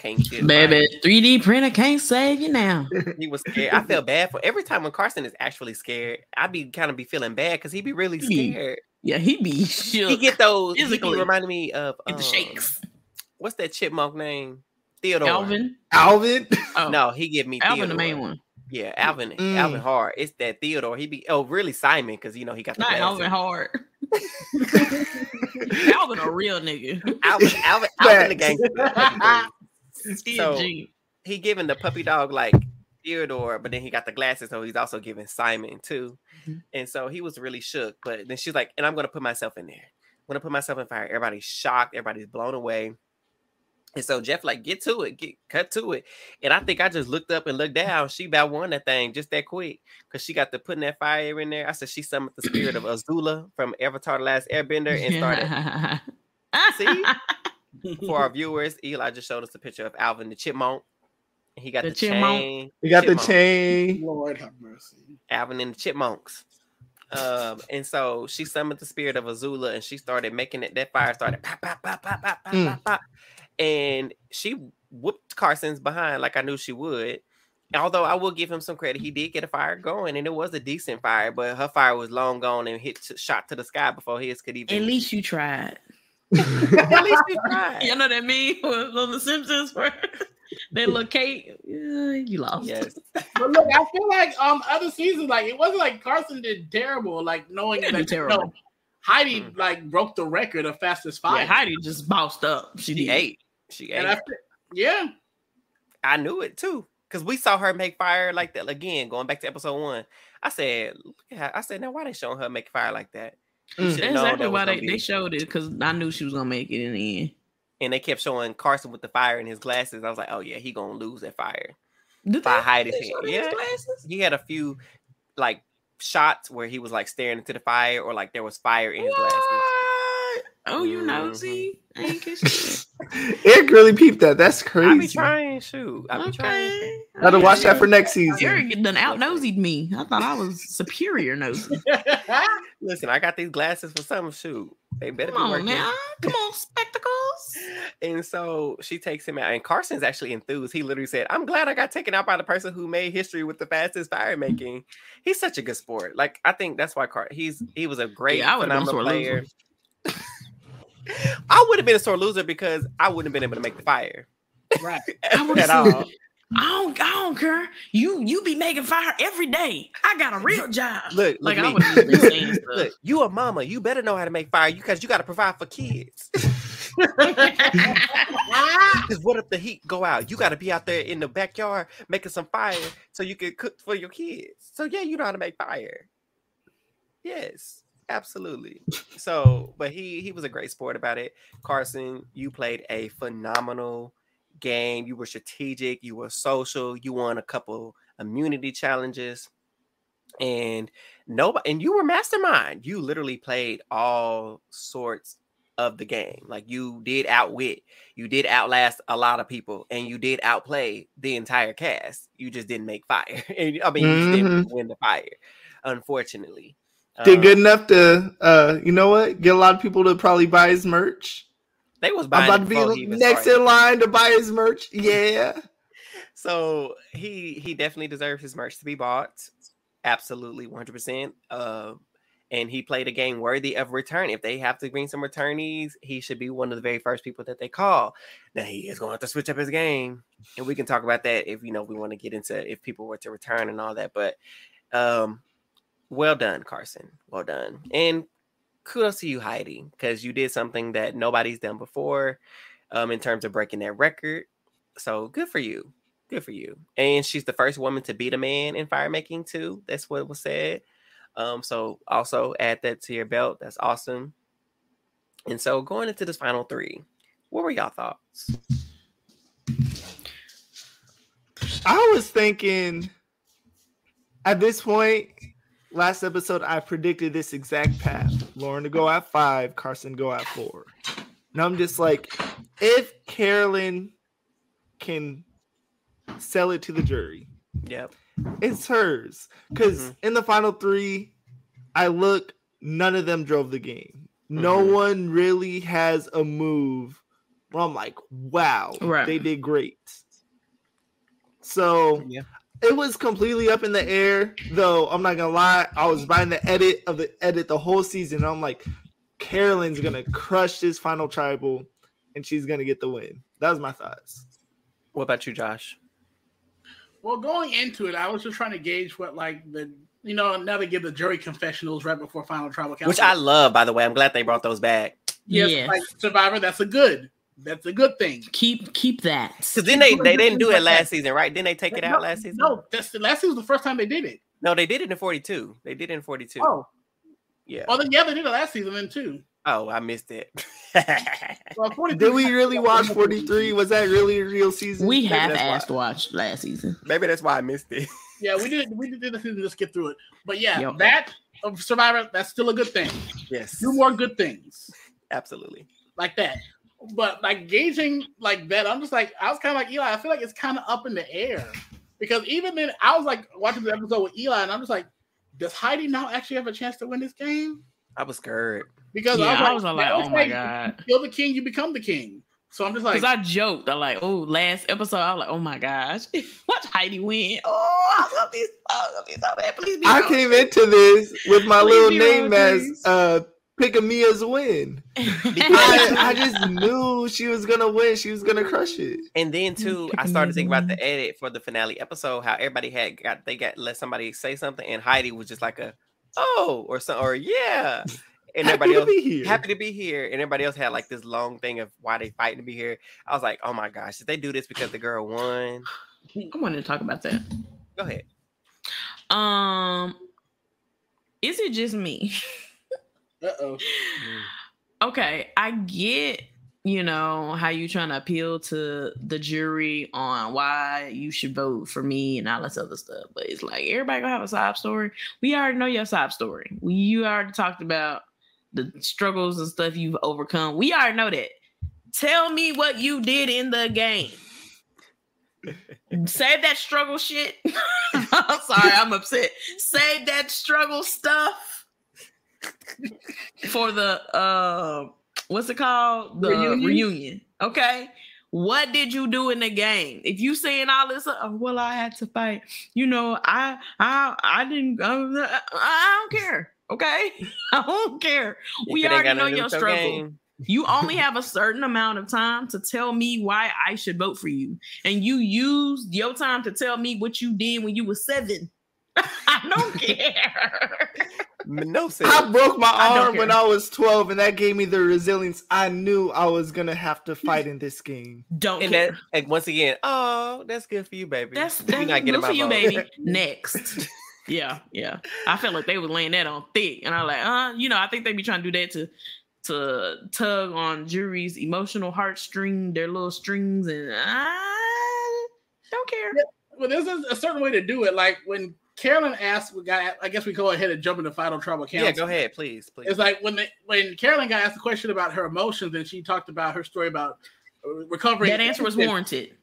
Baby, 3D printer can't save you now. He was scared. I felt bad for every time when Carson is actually scared. I be feeling bad because he be really scared. Yeah, he be shook. He get those. He reminded me of the shakes. What's that chipmunk name? Theodore. Alvin? Oh. No, he give me Alvin, Theodore. the main one. Yeah, Alvin. Alvin Hard. It's that Theodore. He be really Simon because he got the not glasses. Alvin Hard. Alvin a real nigga. Alvin the gangster. So he giving the puppy dog like Theodore, but then he got the glasses, so he's also giving Simon too. And so he was really shook. But then she's like, and I'm gonna put myself in there. I'm gonna put myself in fire. Everybody's shocked, everybody's blown away. And so Jeff like, get to it, cut to it. And I think I just looked up and looked down. She about won that thing just that quick because she got to putting that fire in there. I said she summoned the spirit of Azula from Avatar: The Last Airbender and started. See, for our viewers, Eli just showed us a picture of Alvin the Chipmunk. He got the chain. He got the chain. Lord have mercy. Alvin and the Chipmunks. And so she summoned the spirit of Azula and she started making it. That fire started pop, pop, pop, pop, pop, pop, pop, pop. And she whooped Carson's behind like I knew she would. Although I will give him some credit, he did get a fire going, and it was a decent fire, but her fire was long gone and shot to the sky before his could even. At least you tried. At least you tried. You know what I mean? On The Simpsons, where they look Kate, you lost. Yes. But look, I feel like other seasons, like it wasn't like Carson did terrible. Like knowing that terrible. Heidi like broke the record of fastest fire. Yeah, Heidi just bossed up. She ate. She ate. Yeah. I knew it too. Because we saw her make fire like that again, going back to episode 1. I said, now why they showing her make fire like that? That's exactly why they showed it, because I knew she was gonna make it in the end. And they kept showing Carson with the fire in his glasses. I was like, oh yeah, he gonna lose that fire. By Heidi's hand. Yeah. He had a few like shots where he was like staring into the fire, or like there was fire in his glasses. Oh, you nosy. Eric really peeped that. That's crazy. I be trying, shoot. I be trying. Gotta watch that for next season. Eric done out nosied me. I thought I was superior nosy. Listen, I got these glasses for some, shoot. They better Come be working. Now. Come on, spectacles. And so she takes him out, and Carson's actually enthused. He literally said, I'm glad I got taken out by the person who made history with the fastest fire making. He's such a good sport. Like, I think that's why he was a great, phenomenal player. I would have been a sore loser because I wouldn't have been able to make the fire. Right. At all. I don't care. You be making fire every day. I got a real job. Look, like I would be saying stuff. Look, you a mama. You better know how to make fire because you got to provide for kids. Because what if the heat go out? You got to be out there in the backyard making some fire so you can cook for your kids. So yeah, you know how to make fire. Yes. Absolutely. So, but he was a great sport about it. Carson, you played a phenomenal game. You were strategic. You were social. You won a couple immunity challenges, and you were mastermind. You literally played all sorts of the game. Like you did outwit, you did outlast a lot of people, and you did outplay the entire cast. You just didn't make fire. You just didn't win the fire, unfortunately. Did good enough to, you know what? Get a lot of people to probably buy his merch. They was buying. I'm about to be next in line to buy his merch. Yeah. So he definitely deserves his merch to be bought. Absolutely, 100%. And he played a game worthy of return. If they have to bring some returnees, he should be one of the very first people that they call. Now he is going to have to switch up his game, and we can talk about that if we want to get into if people were to return and all that. But well done, Carson. Well done. And kudos to you, Heidi, because you did something that nobody's done before in terms of breaking that record. So good for you. Good for you. And she's the first woman to beat a man in fire making too. That's what was said. So also add that to your belt. That's awesome. And so going into this final 3, what were y'all thoughts? I was thinking at this point, last episode, I predicted this exact path. Lauren to go at 5, Carson go at 4. And I'm just like, if Carolyn can sell it to the jury, yep, it's hers. Because in the final 3, none of them drove the game. No one really has a move where I'm like, wow, they did great. So it was completely up in the air, though. I'm not gonna lie. I was buying the edit the whole season. And I'm like, Carolyn's gonna crush this final tribal, and she's gonna get the win. That was my thoughts. What about you, Josh? Well, going into it, I was just trying to gauge what now they give the jury confessionals right before final tribal council, which I love, by the way. I'm glad they brought those back. Yes. Like Survivor. That's a good thing. Keep that. Because then they didn't do it last season, right? Didn't they take it out last season? No, last season was the first time they did it. No, they did it in 42. They did it in 42. Oh, yeah. Oh, then they did it last season then too. Oh, I missed it. Well, did we really watch 43? Was that really a real season? We half-assed watched last season. Maybe that's why I missed it. Yeah, we did the season to skip through it. But yeah, that of Survivor, that's still a good thing. Yes. Do more good things. Absolutely. Like that. But like gauging like that, I'm just like, I was kind of like Eli. I feel like it's kind of up in the air. Because even then, I was like watching the episode with Eli, and I'm just like, does Heidi now actually have a chance to win this game? I was scared. Because I was like, oh my God. You're the king, you become the king. So I'm just like, because I joked, I'm like, oh, last episode, I was like, oh my gosh, watch Heidi win. Oh, I'm gonna be so bad. Please be I wrong. came into this with my Please little be name wrong, as pick a Mia's win. I just knew she was gonna win. She was gonna crush it. And then too, I started thinking about the edit for the finale episode. How everybody let somebody say something, and Heidi was just like a or yeah. And everybody else happy to be here, and everybody else had like this long thing of why they fighting to be here. I was like, oh my gosh, did they do this because the girl won? I wanted to talk about that. Go ahead. Is it just me? uh-oh. Okay, I get, how you trying to appeal to the jury on why you should vote for me and all this other stuff, but it's like everybody gonna have a sob story. We already know your sob story. You already talked about the struggles and stuff you've overcome. We already know that. Tell me what you did in the game. Save that struggle shit. I'm sorry, I'm upset. Save that struggle stuff for the what's it called? The reunion. Okay. What did you do in the game? If you saying all this, well, I had to fight. I didn't. I don't care. Okay, I don't care. We already know your struggle. Game. You only have a certain amount of time to tell me why I should vote for you, and you used your time to tell me what you did when you were 7. I don't care. No sense. I broke my arm when I was 12, and that gave me the resilience. I knew I was gonna have to fight in this game. Don't care. And once again, that's good for you, baby. That's not good for you, baby. Next. Yeah. I felt like they were laying that on thick, and I'm like, I think they be trying to do that to tug on jury's emotional heartstring, their little strings, and I don't care. Yeah, well, there's a certain way to do it. Like when Carolyn asked, I guess we go ahead and jump into Final Trouble Council. Yeah, go ahead, please. It's like when Carolyn got asked a question about her emotions, and she talked about her story about recovering. That answer was warranted.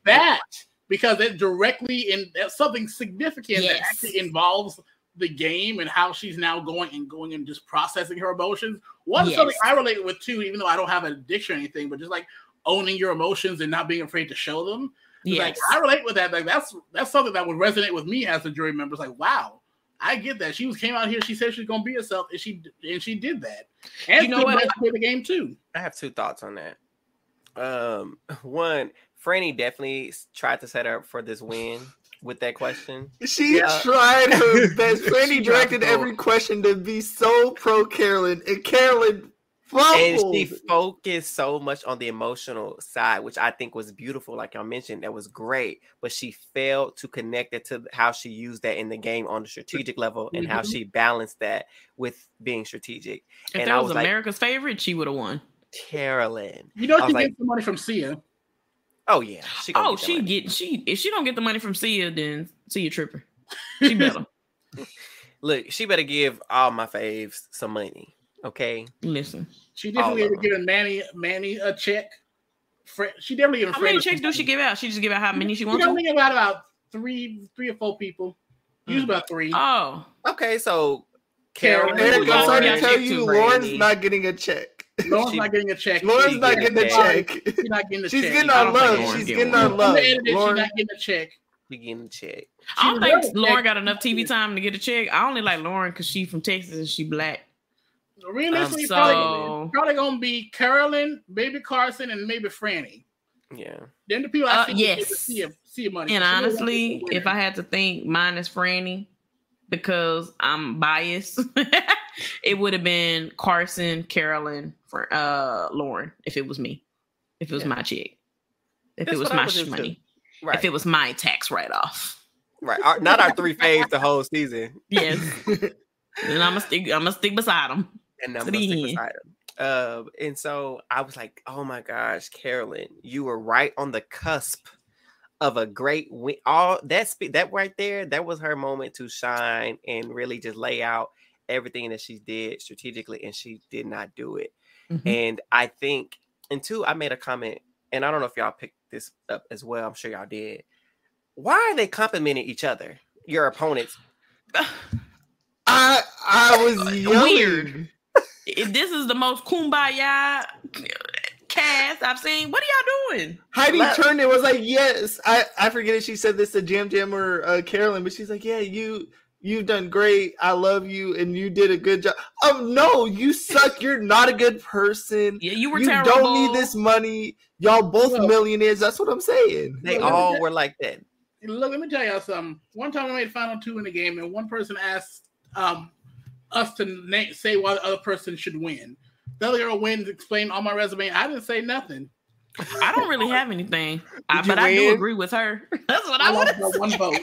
Because it directly that's something significant that actually involves the game and how she's now going and just processing her emotions. Something I relate with too, even though I don't have an addiction or anything, but just like owning your emotions and not being afraid to show them. Yes. Like I relate with that. Like that's something that would resonate with me as a jury member. It's like, wow, I get that. She came out here, she said she's gonna be herself, and she did that. And you know what? She played the game too. I have 2 thoughts on that. One, Franny definitely tried to set her up for this win with that question. She tried her best. Franny directed every question to be so pro Carolyn, and Carolyn fumbled. And she focused so much on the emotional side, which I think was beautiful. Like y'all mentioned, that was great. But she failed to connect it to how she used that in the game on the strategic level and how she balanced that with being strategic. If that was America's favorite, she would have won. Carolyn. She gets the money from Sia. Oh yeah. If she don't get the money from Sia, then Sia tripping. She better. Look, she better give all my faves some money. Okay. Listen. She definitely giving Manny a check. She definitely giving. How many checks do she give out? She just give out how many she wants. She give out about 3 or 4 people. Use about 3. Oh. Okay, so Carolyn. Eric, I'm sorry to tell you, Lauren's not getting a check. Lauren's not getting a check. Lauren's not getting a check. She's not getting a check. She's getting our love. She's getting our love. She's not getting a check. She's getting a check. I don't think Lauren got enough TV time to get a check. I only like Lauren because she's from Texas and she black. Realistically, probably gonna be Carolyn, Baby Carson, and maybe Franny. Yeah. Then the people I see money. And honestly, if I had to think, mine is Franny because I'm biased. It would have been Carson, Carolyn, for Lauren if it was me. If it was my check. If it was my money. Right. If it was my tax write-off. Right. Not our 3 faves the whole season. Yes. And I'm gonna stick beside them. And I'm gonna stick beside And so I was like, oh my gosh, Carolyn, you were right on the cusp of a great win. All that right there, that was her moment to shine and really just lay out everything that she did strategically, and she did not do it. And I think, and two, I made a comment, and I don't know if y'all picked this up as well. I'm sure y'all did. Why are they complimenting each other, your opponents? I was yelling. Weird. This is the most kumbaya cast I've seen. What are y'all doing? Heidi turned and was like, yes. I forget if she said this to Jam Jam or Carolyn, but she's like, yeah, you've done great. I love you, and you did a good job. No, you suck. You're not a good person. Yeah, you were terrible. You don't need this money. Y'all both millionaires. That's what I'm saying. They all were like that. Look, let me tell y'all something. One time I made final two in the game, and one person asked us to say why the other person should win. The other girl wins, explained on my resume. I didn't say nothing. I don't really have anything, but I do agree with her. That's what I want to say. One vote.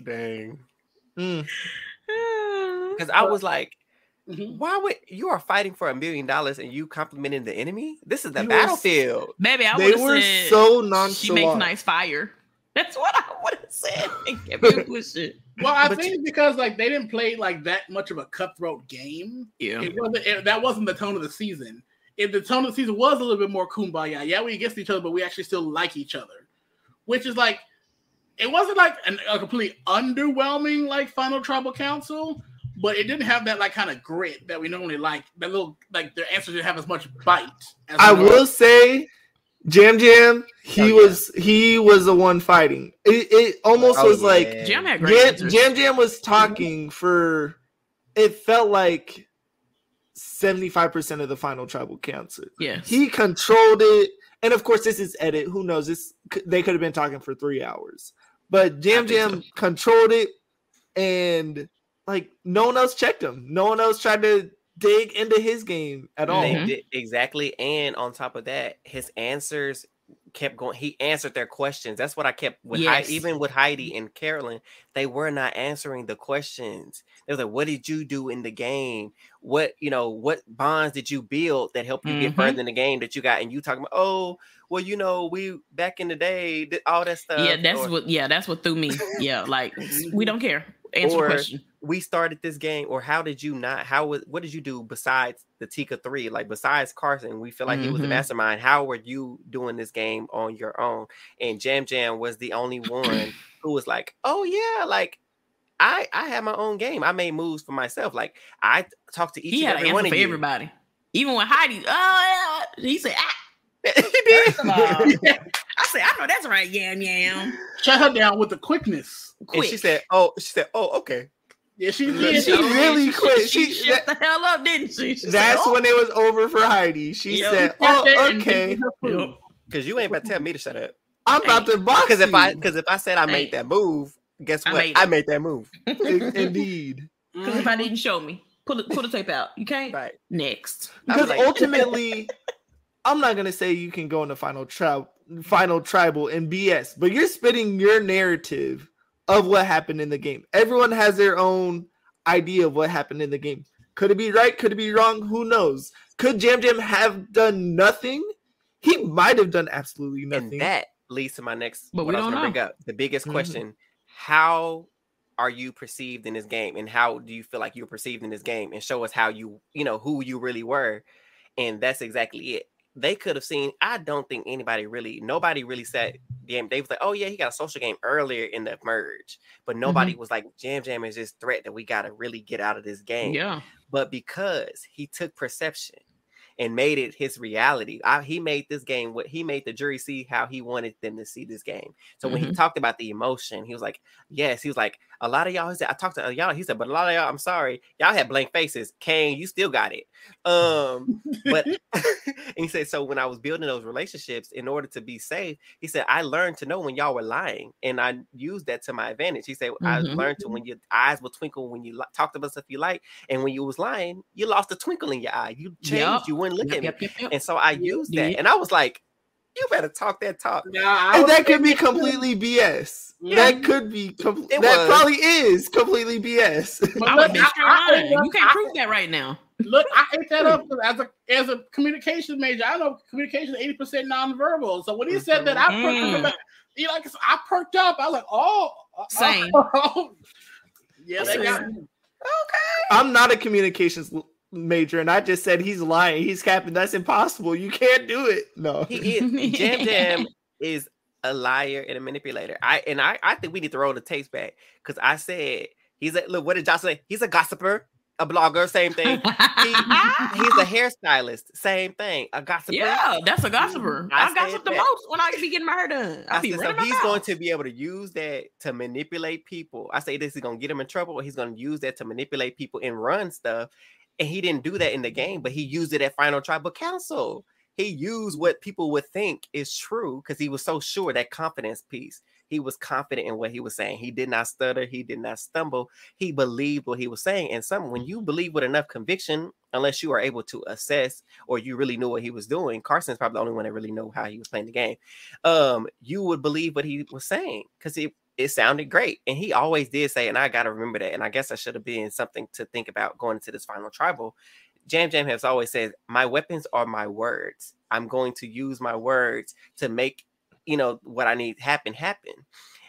Dang. Because I was like, why would you are fighting for $1 million and you complimenting the enemy? This is the battlefield. Maybe I they would were have said so nonchalant. She makes nice fire. That's what I would have said. Well, I think it's because like they didn't play like that much of a cutthroat game. Yeah, that wasn't the tone of the season. If the tone of the season was a little bit more kumbaya, yeah, we against each other, but we actually still like each other, which is like it wasn't like a completely underwhelming like final tribal council, but it didn't have that like kind of grit that we normally like. That little like their answers didn't have as much bite. As I will say. Jam Jam, he was the one fighting. It almost was like Jam had great answers. Jam was talking for. It felt like 75% of the final tribal council. Yes, he controlled it, and of course, this is edit. Who knows? They could have been talking for 3 hours, but Jam controlled it, and like no one else checked him. No one else tried to dig into his game at all. They did, exactly. And on top of that, his answers kept going. He answered their questions. That's what I kept with even with Heidi and Carolyn. They were not answering the questions. They were like, what did you do in the game? What bonds did you build that helped you get further in the game that you got? And you talking about, we back in the day did all that stuff. Yeah, that's what threw me. Yeah, like we don't care. Answer the question. We started this game, or how did you not? What did you do besides the Tika 3? Like besides Carson, we feel like he was the mastermind. How were you doing this game on your own? And Jam Jam was the only one who was like, oh yeah, like I had my own game. I made moves for myself. Like I talked to each and every one of you. Everybody, even when Heidi, he said, he did. First of all, I said, I know that's right, Yam. Shut her down with the quickness. And she said, oh, okay. Yeah, she did. She really quit. She shut the hell up, didn't she? That's when it was over for Heidi. She said, "Oh, okay." Because you ain't about to tell me to shut up. I'm about to box you. Because if I said I made that move, guess what? I made that move. Indeed. Because if I didn't show me, pull the tape out. You can't. Right. Next. Because ultimately, I'm not gonna say you can go in the final tribal and BS, but you're spitting your narrative of what happened in the game. Everyone has their own idea of what happened in the game. Could it be right? Could it be wrong? Who knows? Could Jam Jam have done nothing? He might have done absolutely nothing. And that leads to my next. But we don't know. Bring up the biggest question: how are you perceived in this game, and how do you feel like you're perceived in this game? And show us how you who you really were. And that's exactly it. They could have seen. I don't think nobody really said. They was like, oh yeah, he got a social game earlier in the merge, but nobody was like, Jam Jam is this threat that we got to really get out of this game. Yeah. But because he took perception and made it his reality, he made this game he made the jury see how he wanted them to see this game. So when he talked about the emotion, he was like, yes, he was like, a lot of y'all, he said, I talked to y'all, he said, but a lot of y'all, I'm sorry, y'all had blank faces. Kane, you still got it. But and he said, so when I was building those relationships in order to be safe, he said, I learned to know when y'all were lying, and I used that to my advantage. He said, I learned to when your eyes will twinkle when you talked about stuff you like, and when you was lying, you lost the twinkle in your eye. You changed. You wouldn't look at me. And so I used that, and I was like, you better talk that talk. And that could be completely BS. Yeah. That could be probably is completely BS. You can't prove that right now. Look, I ate that up as a communication major. I know communication is 80% nonverbal. So when he said that, I perked up. I was like, oh, same. Yeah, they got me. Okay. I'm not a communications major, and I just said he's lying. He's capping. That's impossible. You can't do it. No, he is. Jam is a liar and a manipulator. I think we need to roll the tapes back because I said look. What did Josh say? He's a gossiper, a blogger. Same thing. He's a hairstylist. Same thing. A gossiper. Yeah, that's a gossiper. I gossip the most when I be getting my hair done. He's going to be able to use that to manipulate people. I say this is going to get him in trouble, or he's going to use that to manipulate people and run stuff. And he didn't do that in the game, but he used it at Final Tribal Council. He used what people would think is true because he was so sure, that confidence piece. He was confident in what he was saying. He did not stutter. He did not stumble. He believed what he was saying. And when you believe with enough conviction, unless you are able to assess or you really knew what he was doing, Carson's probably the only one that really knew how he was playing the game. You would believe what he was saying because it sounded great. And he always did say, and I got to remember that. And I guess I should have been something to think about going into this Final Tribal. Jam has always said, my weapons are my words. I'm going to use my words to make, what I need happen.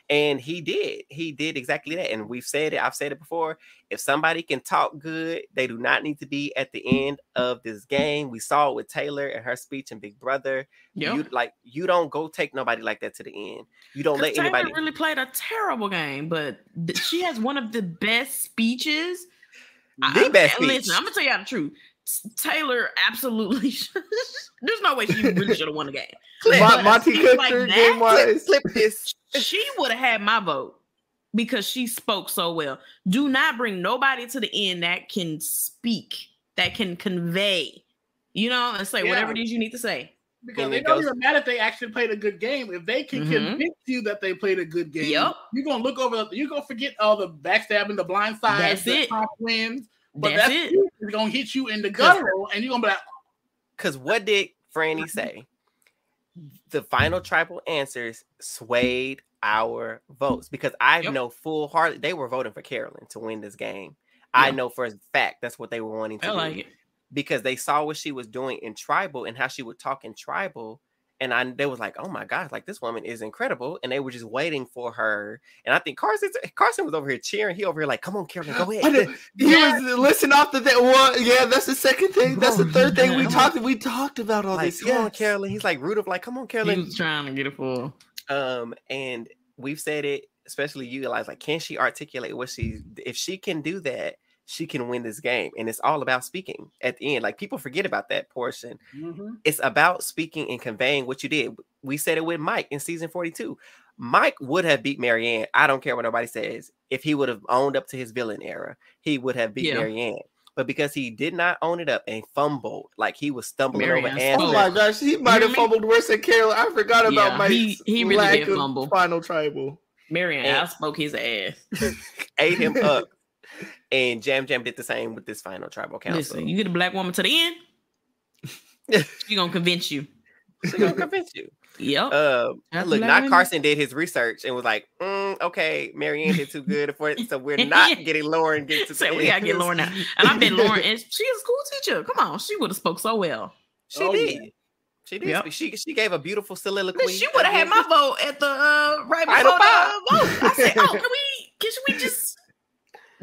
And he did exactly that. And we've said it. I've said it before. If somebody can talk good, they do not need to be at the end of this game. We saw it with Taylor and her speech in Big Brother. Yep. You don't go take nobody like that to the end. You don't let anybody. Taylor really played a terrible game, but she has one of the best speeches. The best speech. Listen, I'm gonna tell you the truth. Taylor absolutely. There's no way she really should have won the game. Monty Cookter game wise. Flip this. She would have had my vote because she spoke so well. Do not bring nobody to the end that can speak, that can convey, and say whatever it is you need to say. Because they don't even matter if they actually played a good game. If they can convince you that they played a good game, you're gonna look over. You're gonna forget all the backstabbing, the blind sides, the top wins. But that's it. It's gonna hit you in the guttural, and you're gonna be like, because what did Franny say? The Final Tribal answers swayed our votes because I know full-hearted they were voting for Carolyn to win this game. I know for a fact that's what they were wanting to do. Like it. Because they saw what she was doing in Tribal and how she would talk in Tribal. And they was like, oh my gosh, like this woman is incredible. And they were just waiting for her. And I think Carson was over here cheering. He over here like, come on, Carolyn, go ahead. He was listening off to that one. Yeah, that's the second thing. That's the third thing we talked about all this. Come on, Carolyn. He's like Rudolph, like, come on, Carolyn. He was trying to get it for. And we've said it, especially you, Eliza, like, can she articulate if she can do that, she can win this game. And it's all about speaking at the end. Like, people forget about that portion. Mm-hmm. It's about speaking and conveying what you did. We said it with Mike in season 42. Mike would have beat Marianne. I don't care what nobody says. If he would have owned up to his villain era, he would have beat Marianne. But because he did not own it up and fumbled, like he was stumbling over answers. Oh my gosh, he might have fumbled worse than Carolyn. I forgot about Mike's he really lack did of fumble. Final Tribal. Marianne outspoke his ass. Ate him up. And Jam did the same with this Final Tribal Council. Listen, you get a black woman to the end, she gonna convince you. Yep. Look, not Carson did his research and was like, okay, Marianne did too good for it, so we're not getting Lauren. We gotta get Lauren now. And I bet Lauren, and she's a school teacher. Come on, she would have spoke so well. She did. She did. Yep. She gave a beautiful soliloquy. She would have had my vote at the right before the vote. I said, can we just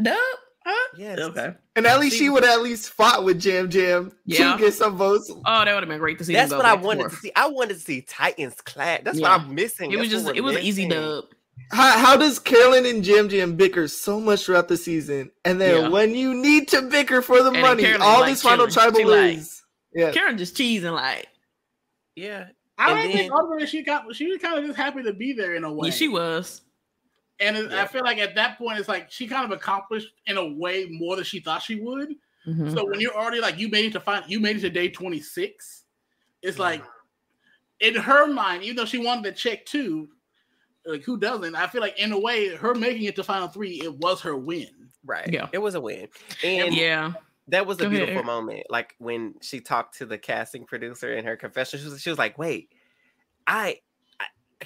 dub? Huh? Yes. Okay. And at least she would have at least fought with Jam. She would get some votes. Oh, that would have been great to see. That's what I wanted to see. I wanted to see Titans clash. That's what I'm missing. It was an easy dub. How does Carolyn and Jam bicker so much throughout the season, and then when you need to bicker for the money, Carolyn, all this Final Tribal is Karen just cheesing like. Yeah. I don't think ultimately she was kind of just happy to be there in a way. Yeah, she was. And I feel like at that point, it's like she kind of accomplished in a way more than she thought she would. Mm-hmm. So when you're already like, you made it to day 26, it's like in her mind, even though she wanted to check 2, like who doesn't? I feel like in a way, her making it to final 3, it was her win. Right. Yeah. It was a win. And that was a beautiful moment. Like when she talked to the casting producer in her confession, she was like, wait, can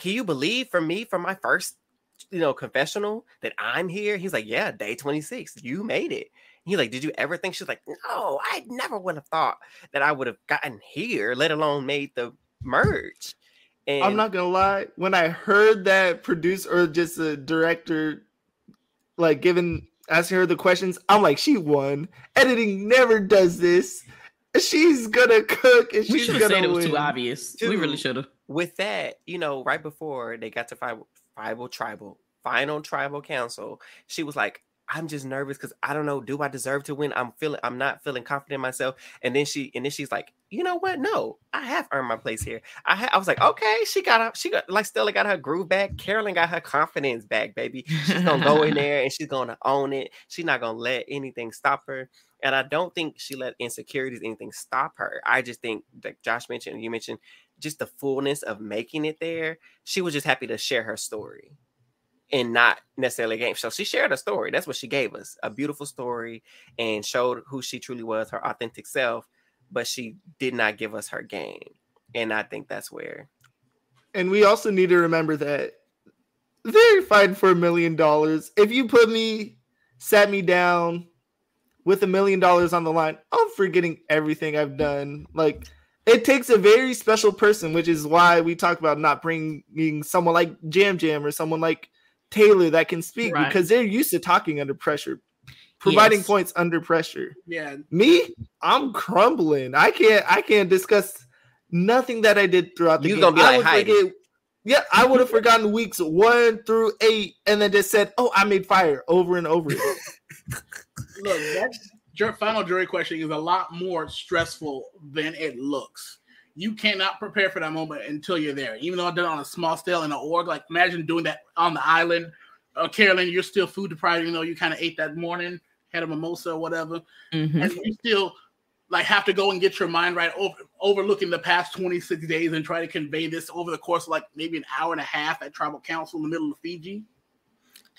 you believe for my first confessional that I'm here? He's like, yeah, day 26, you made it. He's like, did you ever think? She's like, no, I never would have thought that I would have gotten here, let alone made the merge. And I'm not gonna lie, when I heard that producer or just a director like asking her the questions, I'm like, she won. Editing never does this. She's gonna cook and she's gonna win. It was too obvious. We really should have. With that, right before they got to final tribal council, she was like, I'm just nervous because I don't know. Do I deserve to win? I'm not feeling confident in myself. And then she's like, you know what? No, I have earned my place here. I was like, okay, she got like Stella got her groove back. Carolyn got her confidence back, baby. She's gonna go in there and she's gonna own it. She's not gonna let anything stop her. And I don't think she let insecurities anything stop her. I just think, like Josh mentioned, you mentioned, just the fullness of making it there. She was just happy to share her story. And not necessarily a game. So she shared a story. That's what she gave us. A beautiful story and showed who she truly was, her authentic self. But she did not give us her game. And I think that's where. And we also need to remember that they're fighting for $1 million. If you sat me down with $1 million on the line, I'm forgetting everything I've done. Like, it takes a very special person, which is why we talk about not bringing someone like Jam Jam or someone like Taylor that can speak, right? Because they're used to talking under pressure, providing points under pressure. Yeah. Me, I'm crumbling. I can't discuss nothing that I did throughout the game. Gonna be like Heidi. I would have forgotten weeks 1 through 8 and then just said, oh, I made fire over and over again. Look, that final jury question is a lot more stressful than it looks. You cannot prepare for that moment until you're there. Even though I did it on a small scale in an org, like imagine doing that on the island. Carolyn, you're still food deprived, even though you kind of ate that morning, had a mimosa or whatever. Mm-hmm. And you still like have to go and get your mind right, overlooking the past 26 days and try to convey this over the course of like maybe an hour and a half at Tribal Council in the middle of Fiji.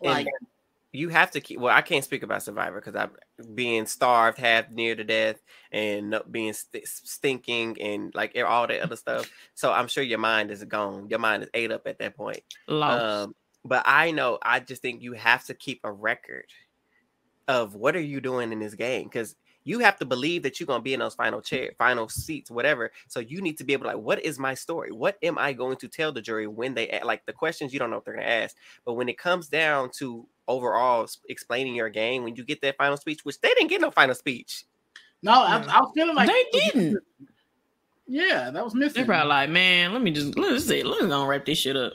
Like, you have to keep. Well, I can't speak about Survivor because I'm being starved, half near to death, and being stinking, and like all that other stuff. So I'm sure your mind is gone. Your mind is ate up at that point. But I just think you have to keep a record of what are you doing in this game, because you have to believe that you're gonna be in those final seats, whatever. So you need to be able to, like, what is my story? What am I going to tell the jury when they like the questions? You don't know what they're gonna ask, but when it comes down to overall explaining your game, when you get that final speech, which they didn't get no final speech. No, I was feeling like they didn't. Yeah, that was missing. They're probably like, man, let's gonna wrap this shit up.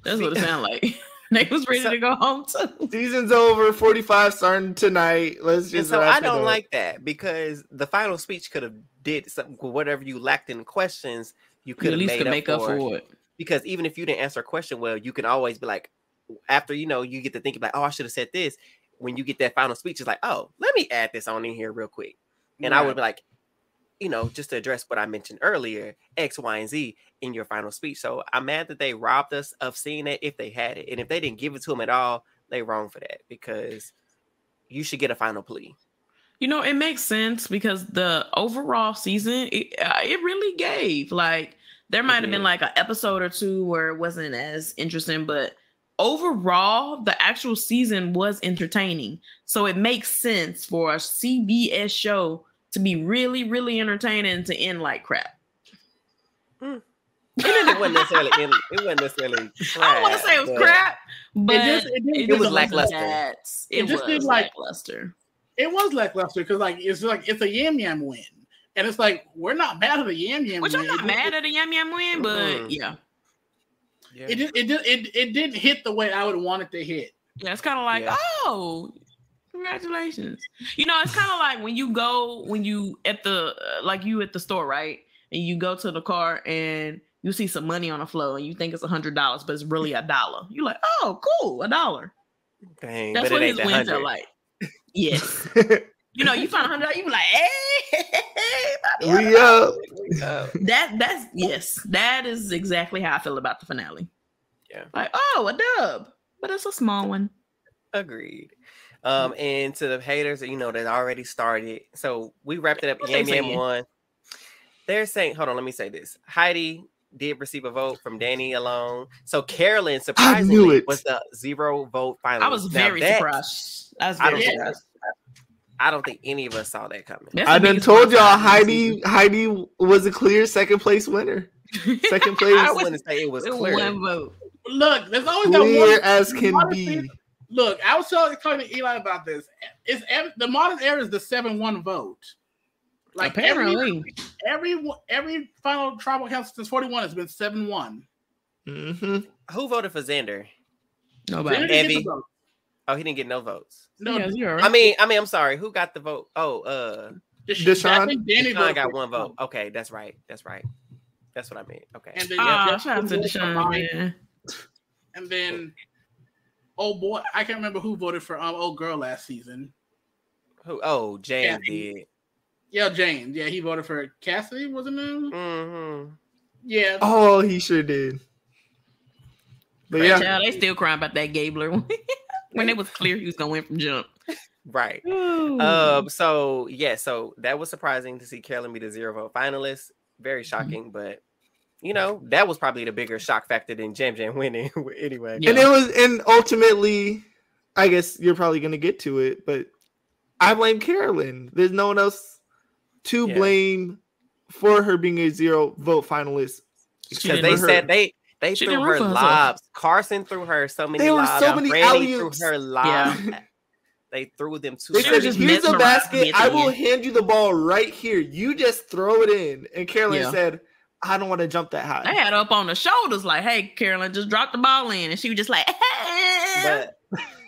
That's what it sounded like. They was ready to go home too. Season's over, 45 starting tonight. Let's just. So I don't like that, because the final speech could have did something. Whatever you lacked in questions, you could at least make up for it. Because even if you didn't answer a question well, you can always be like, after you get to thinking like, oh, I should have said this. When you get that final speech, it's like, oh, let me add this on in here real quick, and I would be like, just to address what I mentioned earlier, X, Y, and Z in your final speech. So I'm mad that they robbed us of seeing that if they had it. And if they didn't give it to them at all, they wrong for that, because you should get a final plea. It makes sense because the overall season, it really gave. Like, there might have been like an episode or two where it wasn't as interesting, but overall, the actual season was entertaining. So it makes sense for a CBS show to be really, really entertaining to end like crap. It wasn't necessarily crap. I don't want to say it was crap, but it was lackluster. It was lackluster. It was lackluster because it's a Yam Yam win. And it's like, we're not mad at a Yam Yam win. I'm not mad at a Yam Yam win, but yeah. It didn't hit the way I would want it to hit. Yeah, it's kind of like, oh, congratulations. It's kind of like when you at the store, right? And you go to the car and you see some money on the floor and you think it's $100, but it's really $1. You're like, oh, cool, $1. Dang, that's what his wins are like. Yes. You find $100, you be like, hey, we up. That is exactly how I feel about the finale. Yeah. Like, oh, a dub, but it's a small one. Agreed. And to the haters that that already started. So we wrapped it up. Yam Yam won. They're saying, hold on, let me say this. Heidi did receive a vote from Danny alone. So Carolyn surprisingly was the 0 vote finalist. I was very surprised. I was very surprised. I don't think any of us saw that coming. I done told y'all Heidi was a clear second place winner. Second place. I wouldn't say it was clear. One vote. Look, there's always clear that one as can be. Look, I was talking to Eli about this. The modern era is the 7-1 vote. Like apparently, every final tribal council since 41 has been 7-1. Mm-hmm. Who voted for Xander? Nobody. Evie. Oh, he didn't get no votes. No, I mean, I'm sorry. Who got the vote? Oh, Deshaun. Deshaun got one vote. Okay, that's right. That's what I mean. Okay. And then shout out to Deshaun, man. And then, oh boy, I can't remember who voted for old girl last season. Who? Oh, James did. Yeah, James. Yeah, he voted for Cassidy, wasn't it? Mm-hmm. Yeah. Oh, he sure did. But yeah, child, they still crying about that Gabler when it was clear he was gonna win from jump. Right. So that was surprising to see Carolyn be the 0 vote finalist. Very shocking, but that was probably the bigger shock factor than Jam Jam winning anyway. Yeah. And ultimately, I guess you're probably gonna get to it, but I blame Carolyn. There's no one else to blame for her being a 0 vote finalist. Because they said they threw her lobs. Carson threw her so many lobs. There were so many alley-oops. Threw her lobs. Yeah. They threw them to her. They said, here's a basket. I will hand you the ball right here. You just throw it in. And Carolyn said, I don't want to jump that high. They had up on the shoulders like, hey, Carolyn, just drop the ball in. And she was just like, hey.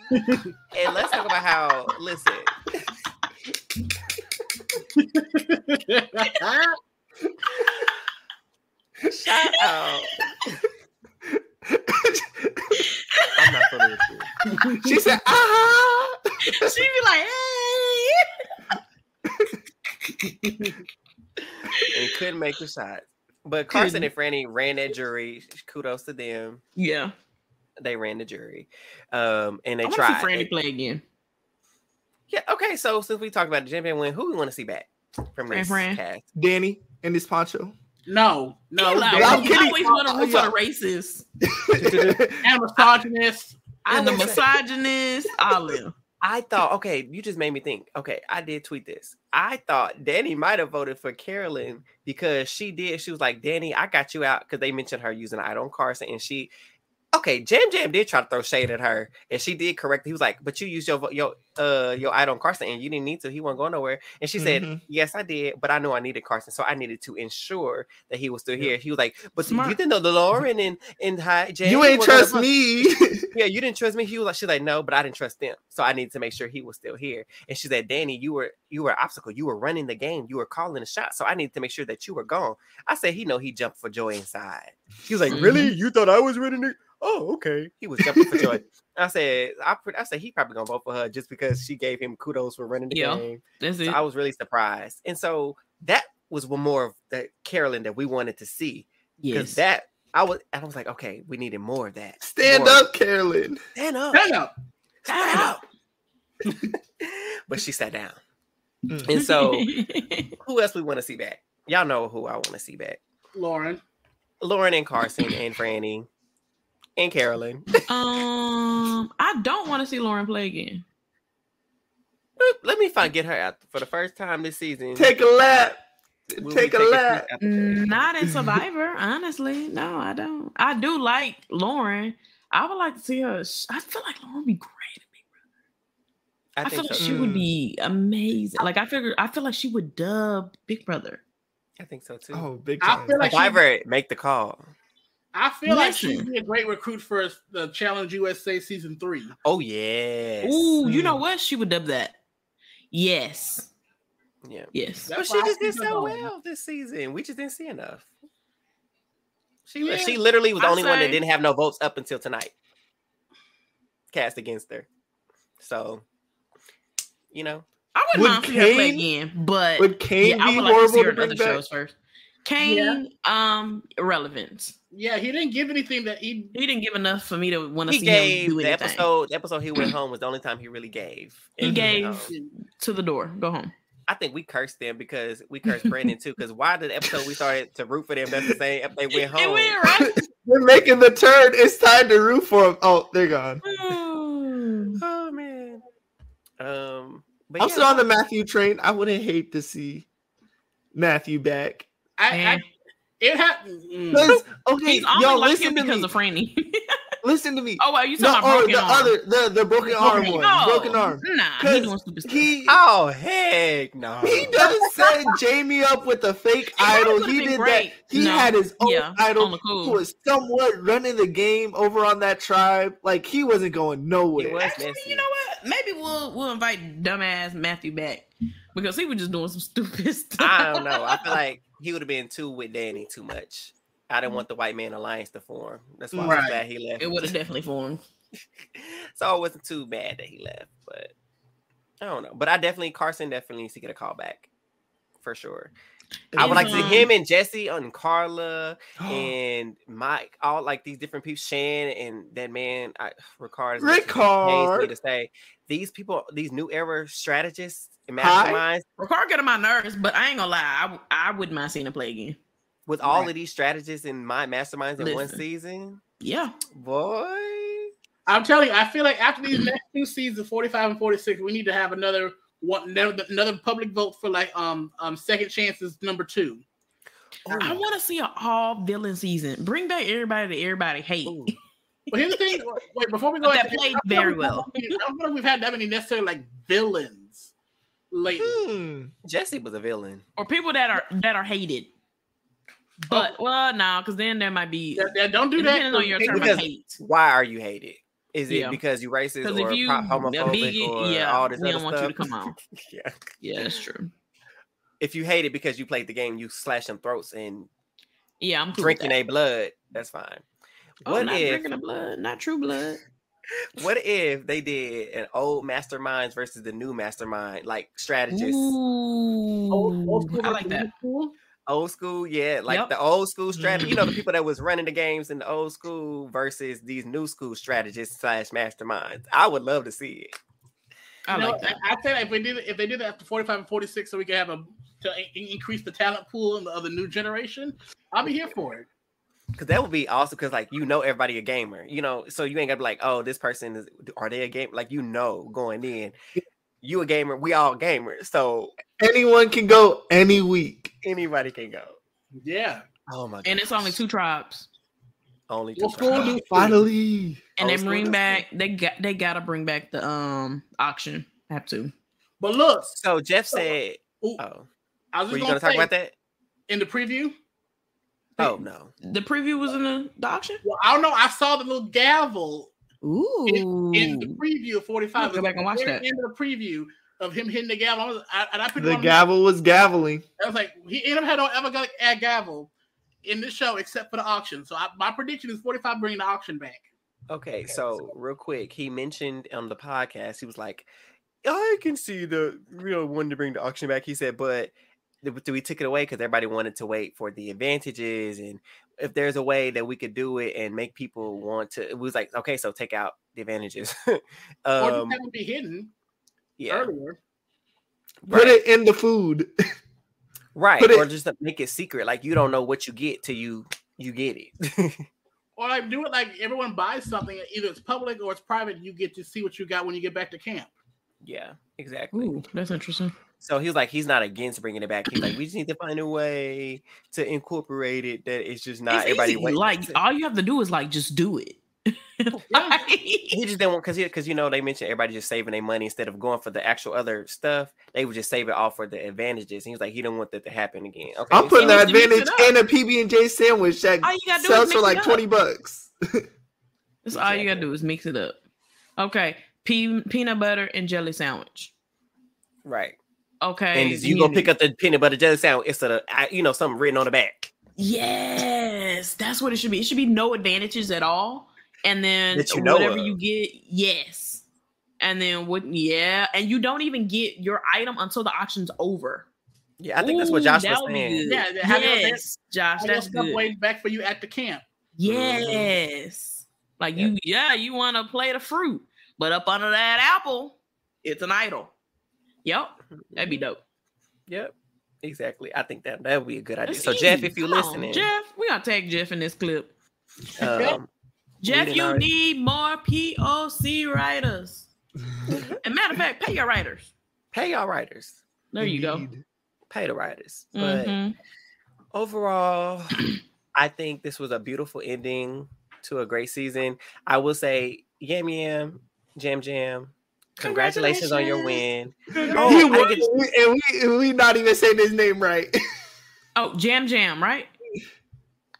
And let's talk about how, listen. Shout out. I'm not funny with you. She said, ah. She be like, hey. And couldn't make the shot. But Carson and Franny ran that jury. Kudos to them. Yeah. They ran the jury. And they I tried. want to see Franny play again. Yeah, okay. So since we talked about the champion win, who we want to see back from this cast? Danny and his poncho. No. I'm kidding. Always want to root for the racists. And misogynist. And the misogynist. All of them. I thought, okay, you just made me think. Okay, I did tweet this. I thought Danny might have voted for Carolyn because she was like, Danny, I got you out, because they mentioned her using an idol on Carson, and Jam Jam did try to throw shade at her, and she did correct. He was like, but you used your idol on Carson, and you didn't need to. He wasn't going nowhere. And she said, yes, I did, but I knew I needed Carson, so I needed to ensure that he was still here. He was like, but you didn't know the Lauren and Jam. You ain't trust me. Yeah, you didn't trust me. She's like, no, but I didn't trust them, so I needed to make sure he was still here. And she said, Danny, you were an obstacle. You were running the game. You were calling the shot, so I needed to make sure that you were gone. I said, he jumped for joy inside. He was like, really? You thought I was running it? Oh, okay. He was jumping for joy. I said he probably gonna vote for her just because she gave him kudos for running the game. That's it. I was really surprised, and so that was one more of the Carolyn that we wanted to see. Because I was like, okay, we needed more of that. Stand up, Carolyn. Stand up. Stand up. But she sat down. And so, who else we want to see back? Y'all know who I want to see back. Lauren and Carson and Franny. And Carolyn. I don't want to see Lauren play again. Let me get her out for the first time this season. Take a lap. Take a lap. Not in Survivor, honestly. No, I don't. I do like Lauren. I would like to see her. I feel like Lauren would be great at Big Brother. I feel like she would be amazing. Like I feel like she would dub Big Brother. I think so too. Oh, big time. I feel like Survivor, make the call. I feel like she'd be a great recruit for the Challenge USA Season 3. Oh, yes. Ooh, you know what? She would dub that. Yes. Yeah. Yes. But she just did so well this season. We just didn't see enough. She literally was the only one that didn't have no votes up until tonight. Cast against her. So, I wouldn't mind seeing her play again, but would Kane be I would horrible like to see her to in bring other back? shows first. Kane, irrelevant. Yeah, he didn't give anything that he didn't give enough for me to want to see him do anything. The episode he went home was the only time he really gave. He gave to the door. Go home. I think we cursed them because we cursed Brandon too. Because why did the episode we started to root for them? That's the same. They went home. It went right. They're making the turn. It's time to root for them. Oh, they're gone. Oh man. I'm still on the Matthew train. I wouldn't hate to see Matthew back. It happened. Okay, he's only like him because of Franny. Listen to me. Oh, well, you talking about broken arm? The broken arm one. Broken arm. Nah, he doing stupid stuff. Oh, heck no. He done set Jamie up with a fake idol. He did that. He had his own idol who was somewhat running the game over on that tribe. Like, he wasn't going nowhere. Actually, you know what? Maybe we'll invite dumbass Matthew back because he was just doing some stupid stuff. I don't know. I feel like he would have been too with Danny too much. I didn't want the white man alliance to form. That's why I was glad he left. It would have definitely formed. So it wasn't too bad that he left, but I don't know. But Carson definitely needs to get a call back for sure. I would like to see him and Jesse and Carla and Mike, all like these different people, Shan and that man, Ricard me to say these people, these new era strategists and masterminds. Ricard get on my nerves, but I ain't gonna lie, I wouldn't mind seeing him play again. With all of these strategists and my masterminds in one season. Yeah. Boy. I'm telling you, I feel like after these next 2 seasons, 45 and 46, we need to have another public vote for like second chances number 2. I want to see an all villain season. Bring back everybody that everybody hate. But here's the thing. Wait, before we go, that played very well. I don't know if we've had that many necessarily like villains lately. Jesse was a villain, or people that are hated. But no, because then there might be. Don't do that. Depending on your term of hate. Why are you hated? Is it because you racist or if you homophobic or all this other stuff? We don't want you to come out. Yeah, that's true. If you hate it because you played the game, you slash them throats and I'm cool drinking their blood. That's fine. Not drinking the blood, not true blood. What if they did an old masterminds versus the new mastermind, like strategists? Old school, I like that. Old school, yeah, like the old school strategy. You know, the people that was running the games in the old school versus these new school strategists / masterminds. I would love to see it. I think if they did that after 45 and 46, so we can have to increase the talent pool of the new generation, I'll be here for it. Because that would be awesome. Because everybody a gamer, so you ain't gotta be like, oh, this person are they a gamer? Like going in. You a gamer, we all gamers. So anyone can go any week. Anybody can go. Yeah. Oh my god. And it's only 2 tribes. Only 2 tribes. Finally. And they bring back they gotta bring back the auction. Have to. But look. So Jeff said I was just were you gonna talk about that? In the preview? Oh no. The preview was in the auction? Well, I don't know. I saw the little gavel. Ooh. In the preview of 45. Go back and watch that. End of the preview of him hitting the gavel. I put the gavel was gaveling. I was like, he ain't ever got a gavel in this show except for the auction. So my prediction is 45 bringing the auction back. Okay, so real quick, he mentioned on the podcast, he was like, I can see wanting to bring the auction back. He said, but we took it away because everybody wanted to wait for the advantages, and if there's a way that we could do it and make people want to, it was like, okay, so take out the advantages. Or just have them be hidden earlier. Put it in the food. Right. Or just to make it secret. Like you don't know what you get till you get it. Or like do it like everyone buys something, either it's public or it's private, you get to see what you got when you get back to camp. Yeah, exactly. Ooh, that's interesting. So he was like, he's not against bringing it back. He's like, we just need to find a way to incorporate it that it's just not everybody. Like all you have to do is like just do it. He just didn't want because they mentioned everybody just saving their money instead of going for the actual other stuff. They would just save it all for the advantages. And he was like, he didn't want that to happen again. Okay, I'm putting the advantage in a PB&J sandwich that sells for like $20. That's all you gotta do is mix it up. Okay, peanut butter and jelly sandwich. Right. Okay. And you go pick up the peanut butter jelly sandwich instead of something written on the back. Yes, that's what it should be. It should be no advantages at all. And then whatever you get, yes. And then and you don't even get your item until the auction's over. Yeah, I think that's what Josh was saying. Yeah, yes, Josh, that's good. Waiting back for you at the camp. Yes, like you want to play the fruit, but up under that apple, it's an idol. Yep, that'd be dope. Yep, exactly. I think that would be a good idea. So Jeff, if you're listening, Jeff, we gotta tag Jeff in this clip. Jeff, you need more POC writers. And matter of fact, pay your writers. Pay y'all writers. There you go. Pay the writers. But overall, I think this was a beautiful ending to a great season. I will say, Yam Yam, Jam Jam, congratulations on your win. And we not even saying his name right. Oh, Jam Jam, right?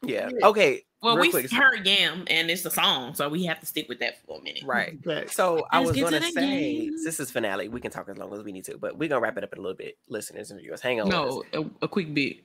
Yeah. Okay. Well, we heard Yam, and it's a song, so we have to stick with that for a minute. Right. So I was going to say, this is finale. We can talk as long as we need to, but we're going to wrap it up in a little bit. Listeners and viewers, hang on. No, a quick bit.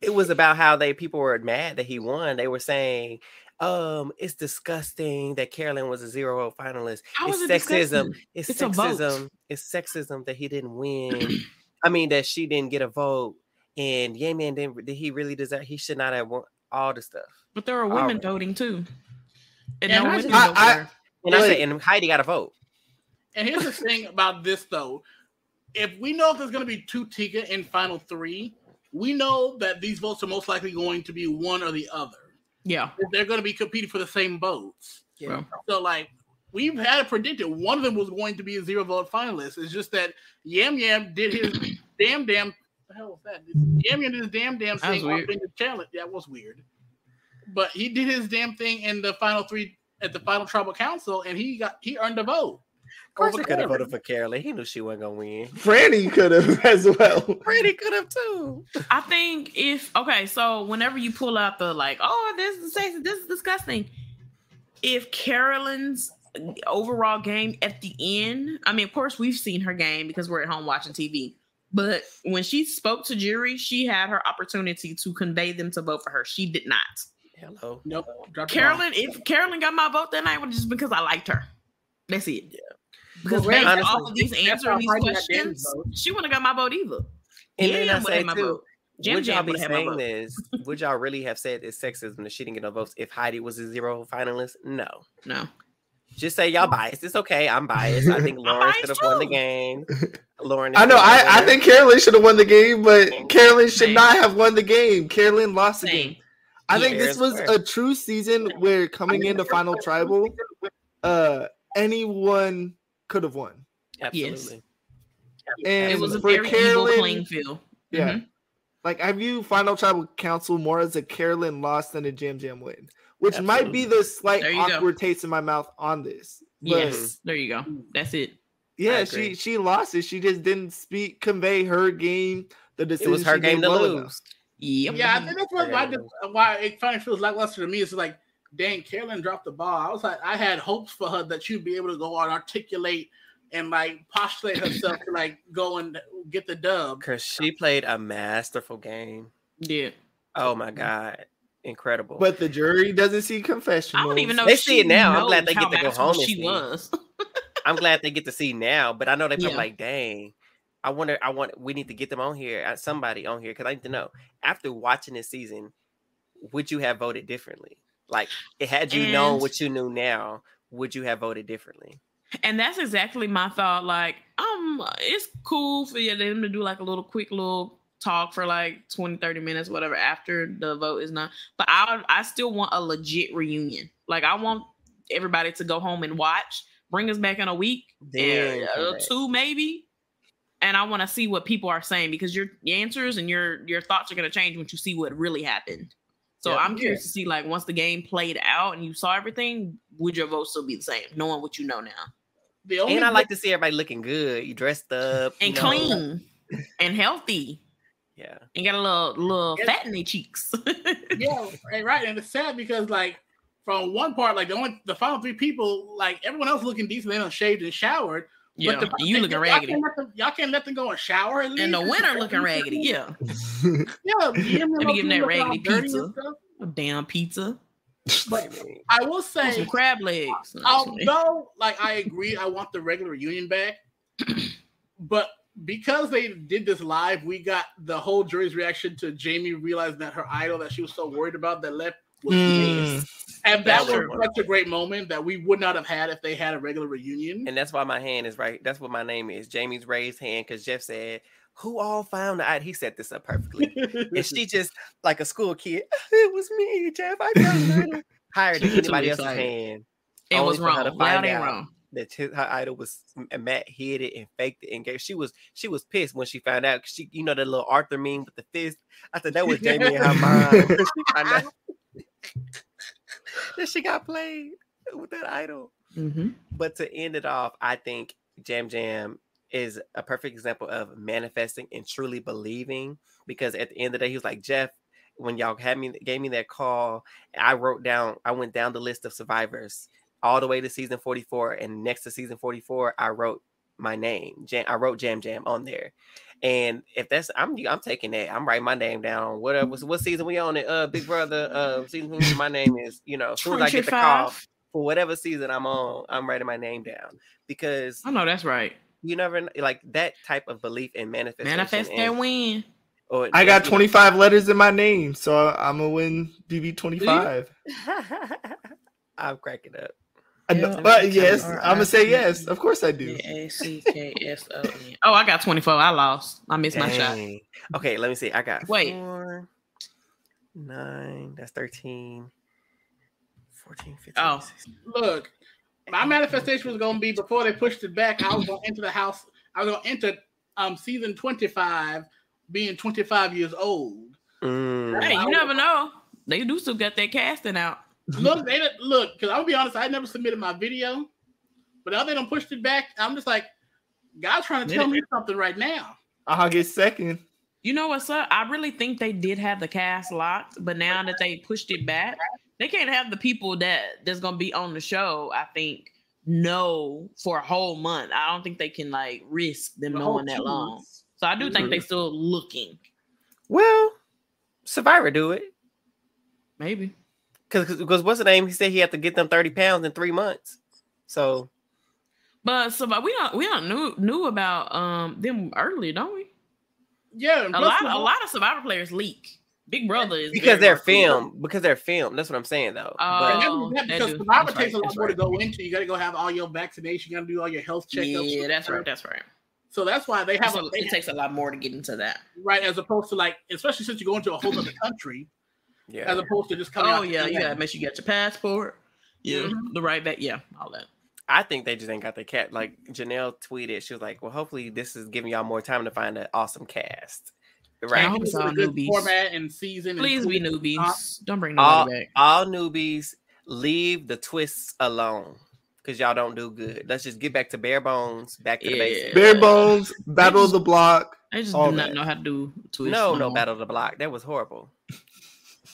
It was about how people were mad that he won. They were saying, it's disgusting that Carolyn was a 0-0 finalist. It's sexism. It's sexism. It's sexism that he didn't win. I mean, that she didn't get a vote. And Yam Yam did he really deserve? He should not have won all the stuff. But there are women voting too. And and Heidi got a vote. And here's the thing about this though. If we know if there's going to be 2 Tika in final 3, we know that these votes are most likely going to be one or the other. Yeah. They're going to be competing for the same votes. Yeah. So like we've had it predicted one of them was going to be a 0-vote finalist. It's just that Yam Yam did his damn the hell was that? Yam Yam did his damn thing in the challenge. That was weird. But he did his damn thing in the final 3 at the final tribal council, and he earned a vote. Of course, he could have voted for Carolyn. He knew she wasn't gonna win. Franny could have as well. Franny could have too. I think so whenever you pull out the this is disgusting. If Carolyn's overall game at the end, I mean, of course, we've seen her game because we're at home watching TV. But when she spoke to jury, she had her opportunity to convey them to vote for her. She did not. Hello. Nope. Carolyn, if Carolyn got my vote that night, it was just because I liked her. That's it. Yeah. Because based off of these answers and these questions, she wouldn't have got my vote either. And then I say too, would y'all be saying this? Would y'all really have said it's sexism that she didn't get no votes if Heidi was a 0 finalist? No. Just say y'all biased. It's okay. I'm biased. I think Lauren should have won the game. I think Carolyn should have won the game, but Carolyn should not have won the game. Carolyn lost the game. I think this was a true season where coming into Final Tribal, anyone could have won. Absolutely. Yes. And it was a very evil playing field. Yeah. Mm-hmm. Like, I view Final Tribal Council more as a Carolyn loss than a Jam Jam win, which might be the slight awkward taste in my mouth on this. Yes, there you go. That's it. Yeah, she lost it. She just didn't convey her game. The decision it was her game to lose. Yep. Yeah, I think that's why it kind of feels lackluster to me. It's like, dang, Carolyn dropped the ball. I had hopes for her that she'd be able to go and articulate and postulate herself to go and get the dub. Because she played a masterful game. Yeah. Oh my God. Incredible. But the jury doesn't see confessionals. I don't even know. They see it now. I'm glad they get to go home. She was. I'm glad they get to see now, but I know they probably dang. We need to get them on here, somebody on here, because I need to know. After watching this season, would you have voted differently? Had you known what you knew now, would you have voted differently? And that's exactly my thought. It's cool for them to do a quick little talk for 20, 30 minutes, whatever, after the vote is not. But I still want a legit reunion. I want everybody to go home and watch. Bring us back in a week, 2 maybe. And I want to see what people are saying, because your answers and your thoughts are going to change once you see what really happened. So I'm curious to see, once the game played out and you saw everything, would your vote still be the same, knowing what you know now? I like to see everybody looking good. You dressed up. And clean. And healthy. Yeah. And got a little fat in their cheeks. Yeah, right. And it's sad because, from one part, the final 3 people, everyone else looking decent, they done shaved and showered. Yeah, but you looking raggedy. Y'all can't let them go and shower. And the winner looking raggedy. Yeah. Yeah. Maybe giving that raggedy pizza. A damn pizza. But I will say, some crab legs. Although, I agree, I want the regular reunion back. But because they did this live, we got the whole jury's reaction to Jamie realizing that her idol that she was so worried about that left was dead. And that was such a great moment that we would not have had if they had a regular reunion. And that's why my hand is right. That's what my name is. Jamie's raised hand, because Jeff said, who all found the idol? He set this up perfectly. And she just, like a school kid, it was me, Jeff. I found the idol. Higher than anybody else's hand. It was wrong. Loud and wrong. that her idol was Matt hid it and faked it and gave. She was pissed when she found out. She, you know, that little Arthur meme with the fist. I thought that was Jamie in her mind. She found out that she got played with that idol. Mm-hmm. But to end it off, I think Jam Jam is a perfect example of manifesting and truly believing, because at the end of the day, he was like, Jeff, when y'all gave me that call, I went down the list of survivors all the way to season 44, and next to season 44, I wrote my name. I wrote Jam Jam on there. And if that's, I'm taking that. I'm writing my name down. Whatever. What season we on it? Big Brother. Season my name is. You know, as soon as I get the call for whatever season I'm on, I'm writing my name down, because I know that's right. You never like that type of belief and manifestation. Manifest and win. Or I got 25 letters in my name, so I'm gonna win BB 25. I'm cracking up. But yes, I'm gonna say yes. Of course I do. ACKSON. Oh, I got 24. I lost. I missed my shot. Okay, let me see. I got 4, 9. That's 13. 14, 15. Oh, 16. Look, my manifestation was gonna be, before they pushed it back, I was gonna enter the house. I was gonna enter season 25, being 25 years old. Hey, you never know. They do still got that casting out. Look, because I'll be honest, I never submitted my video, but now they done pushed it back. I'm just like, God's trying to tell me something right now. I'll get second. You know what's up? I really think they did have the cast locked, but now that they pushed it back, they can't have the people that's gonna be on the show, I think, know for a whole month. I don't think they can like risk them knowing that long. So I do think they still looking. Well, Survivor do it. Maybe. Because what's the name? He said he had to get them 30 pounds in 3 months. So, but we don't knew about them early, don't we? Yeah, a lot of Survivor players leak. Big Brother is because they're filmed. Because they're filmed. That's what I'm saying, though. Because Survivor takes a lot more to go into. You got to go have all your vaccination. You got to do all your health checkups. Yeah, that's right. So that's why they have. It takes a lot more to get into that, right? As opposed to like, especially since you go into a whole other country. Yeah. As opposed to just coming out. Oh, yeah. You got to make sure you got your passport. Yeah. The right back. Yeah. All that. I think they just ain't got the cat. Like Janelle tweeted, she was like, well, hopefully this is giving y'all more time to find an awesome cast. Right. I hope it's all newbies. Format and season. Please be newbies. Don't bring nobody back. All newbies, leave the twists alone. Because y'all don't do good. Let's just get back to bare bones, back to the basics. Bare bones, battle of the block. I just do not know how to do twists. No, battle of the block. That was horrible.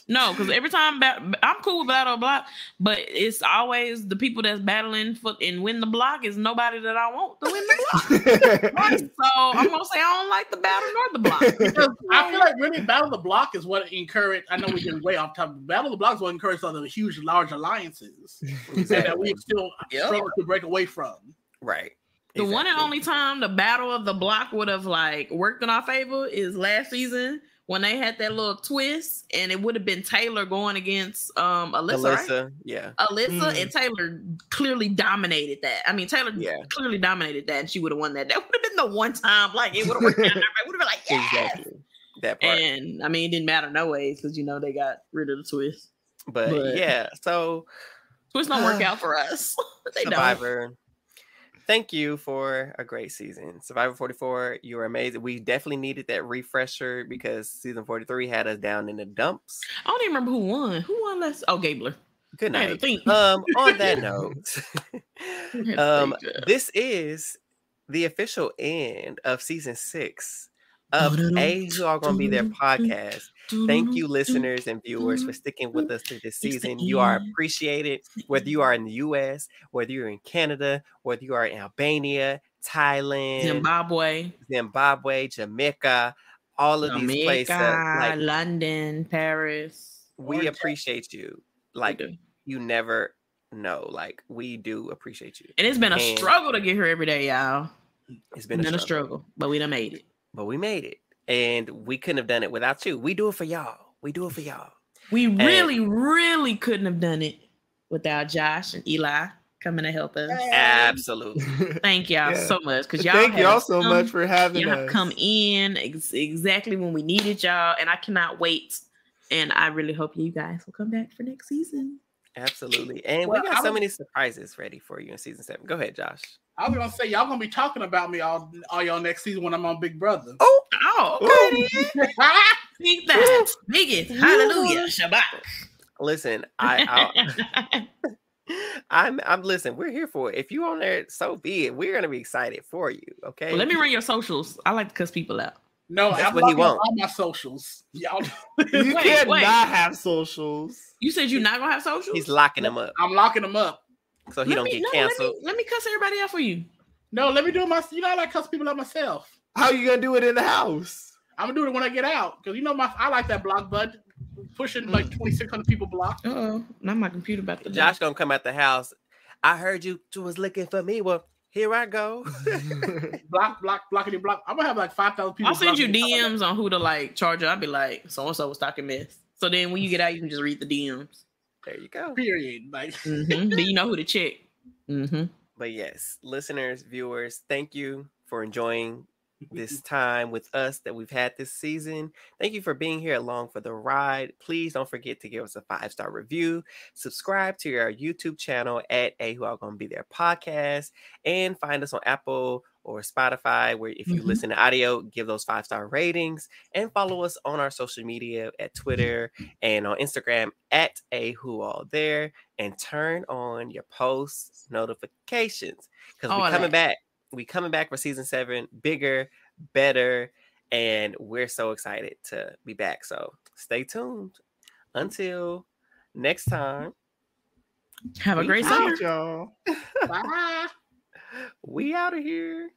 No, because every time I'm cool with battle of the block, but it's always the people that's battling for and win the block is nobody that I want to win the block. So I'm gonna say I don't like the battle nor the block. Because I feel like really battle of the block is what encouraged. I know we're getting way off topic. Battle of the block is what encouraged all the huge, large alliances that we still struggle to break away from. Right. The one and only time the battle of the block would have like worked in our favor is last season, when they had that little twist, and it would have been Taylor going against Alyssa, right? Yeah. Alyssa and Taylor clearly dominated that. I mean, Taylor clearly dominated that, and she would have won that. That would have been the one time, like, it would have worked out. It would have been like, yes! Exactly. That part. And, I mean, it didn't matter no ways, because, you know, they got rid of the twist. But yeah, so... Twists don't work out for us. They Survivor. don't. Thank you for a great season. Survivor 44, you were amazing. We definitely needed that refresher because season 43 had us down in the dumps. I don't even remember who won. Who won last? Oh, Gabler. Good night. On that note, this is the official end of season 6 of A Who Are Gonna Be Their podcast. Thank you, listeners and viewers, for sticking with us through this season. You are appreciated, whether you are in the US, whether you're in Canada, whether you are in Albania, Thailand, Zimbabwe, Jamaica, all of these places, like London, Paris. We appreciate you. Like, you never know. Like, we do appreciate you. And it's been a struggle to get here every day, y'all. It's been a struggle, but we done made it. But we made it. And we couldn't have done it without you. We do it for y'all. We really couldn't have done it without Josh and Eli coming to help us. Absolutely. Thank y'all so much. Because y'all thank y'all so much for having us. Come in exactly when we needed y'all. And I cannot wait. And I really hope you guys will come back for next season. Absolutely. And we got so many surprises ready for you in season 7. Go ahead, Josh. I was gonna say y'all gonna be talking about me all y'all next season when I'm on Big Brother. Okay. Speak that. Speak it. Hallelujah. Shabbat. Listen, I'm listen, we're here for it. If you on there, so be it. We're gonna be excited for you. Okay. Well, let me run your socials. I like to cuss people out. No, that's what he wants. All my socials. Y'all, you cannot have socials. You said you're not gonna have socials? He's locking them up. I'm locking them up. So he don't get canceled. Let me cuss everybody out for you. No, let me do it myself. You know, I like cuss people out myself. How are you gonna do it in the house? I'm gonna do it when I get out because you know I like that block button. Pushing like 2,600 people blocked. Now my computer about to. Josh gonna come out the house. I heard you was looking for me. Well, here I go. blockity block. I'm gonna have like 5,000 people. I'll send you DMs on who to like charge. I'll be like, so and so was talking mess. So then when you get out, you can just read the DMs. There you go. Period. Like, then you know who to check. But yes, listeners, viewers, thank you for enjoying this time with us that we've had this season. Thank you for being here along for the ride. Please don't forget to give us a 5-star review. Subscribe to our YouTube channel at AWAGBT podcast, and find us on Apple or Spotify, where if you listen to audio, give those 5-star ratings, and follow us on our social media at Twitter and on Instagram at there, and turn on your post notifications because we're coming back. We coming back for season 7, bigger, better, and we're so excited to be back. So stay tuned. Until next time. Have a great summer, y'all. bye. We out of here.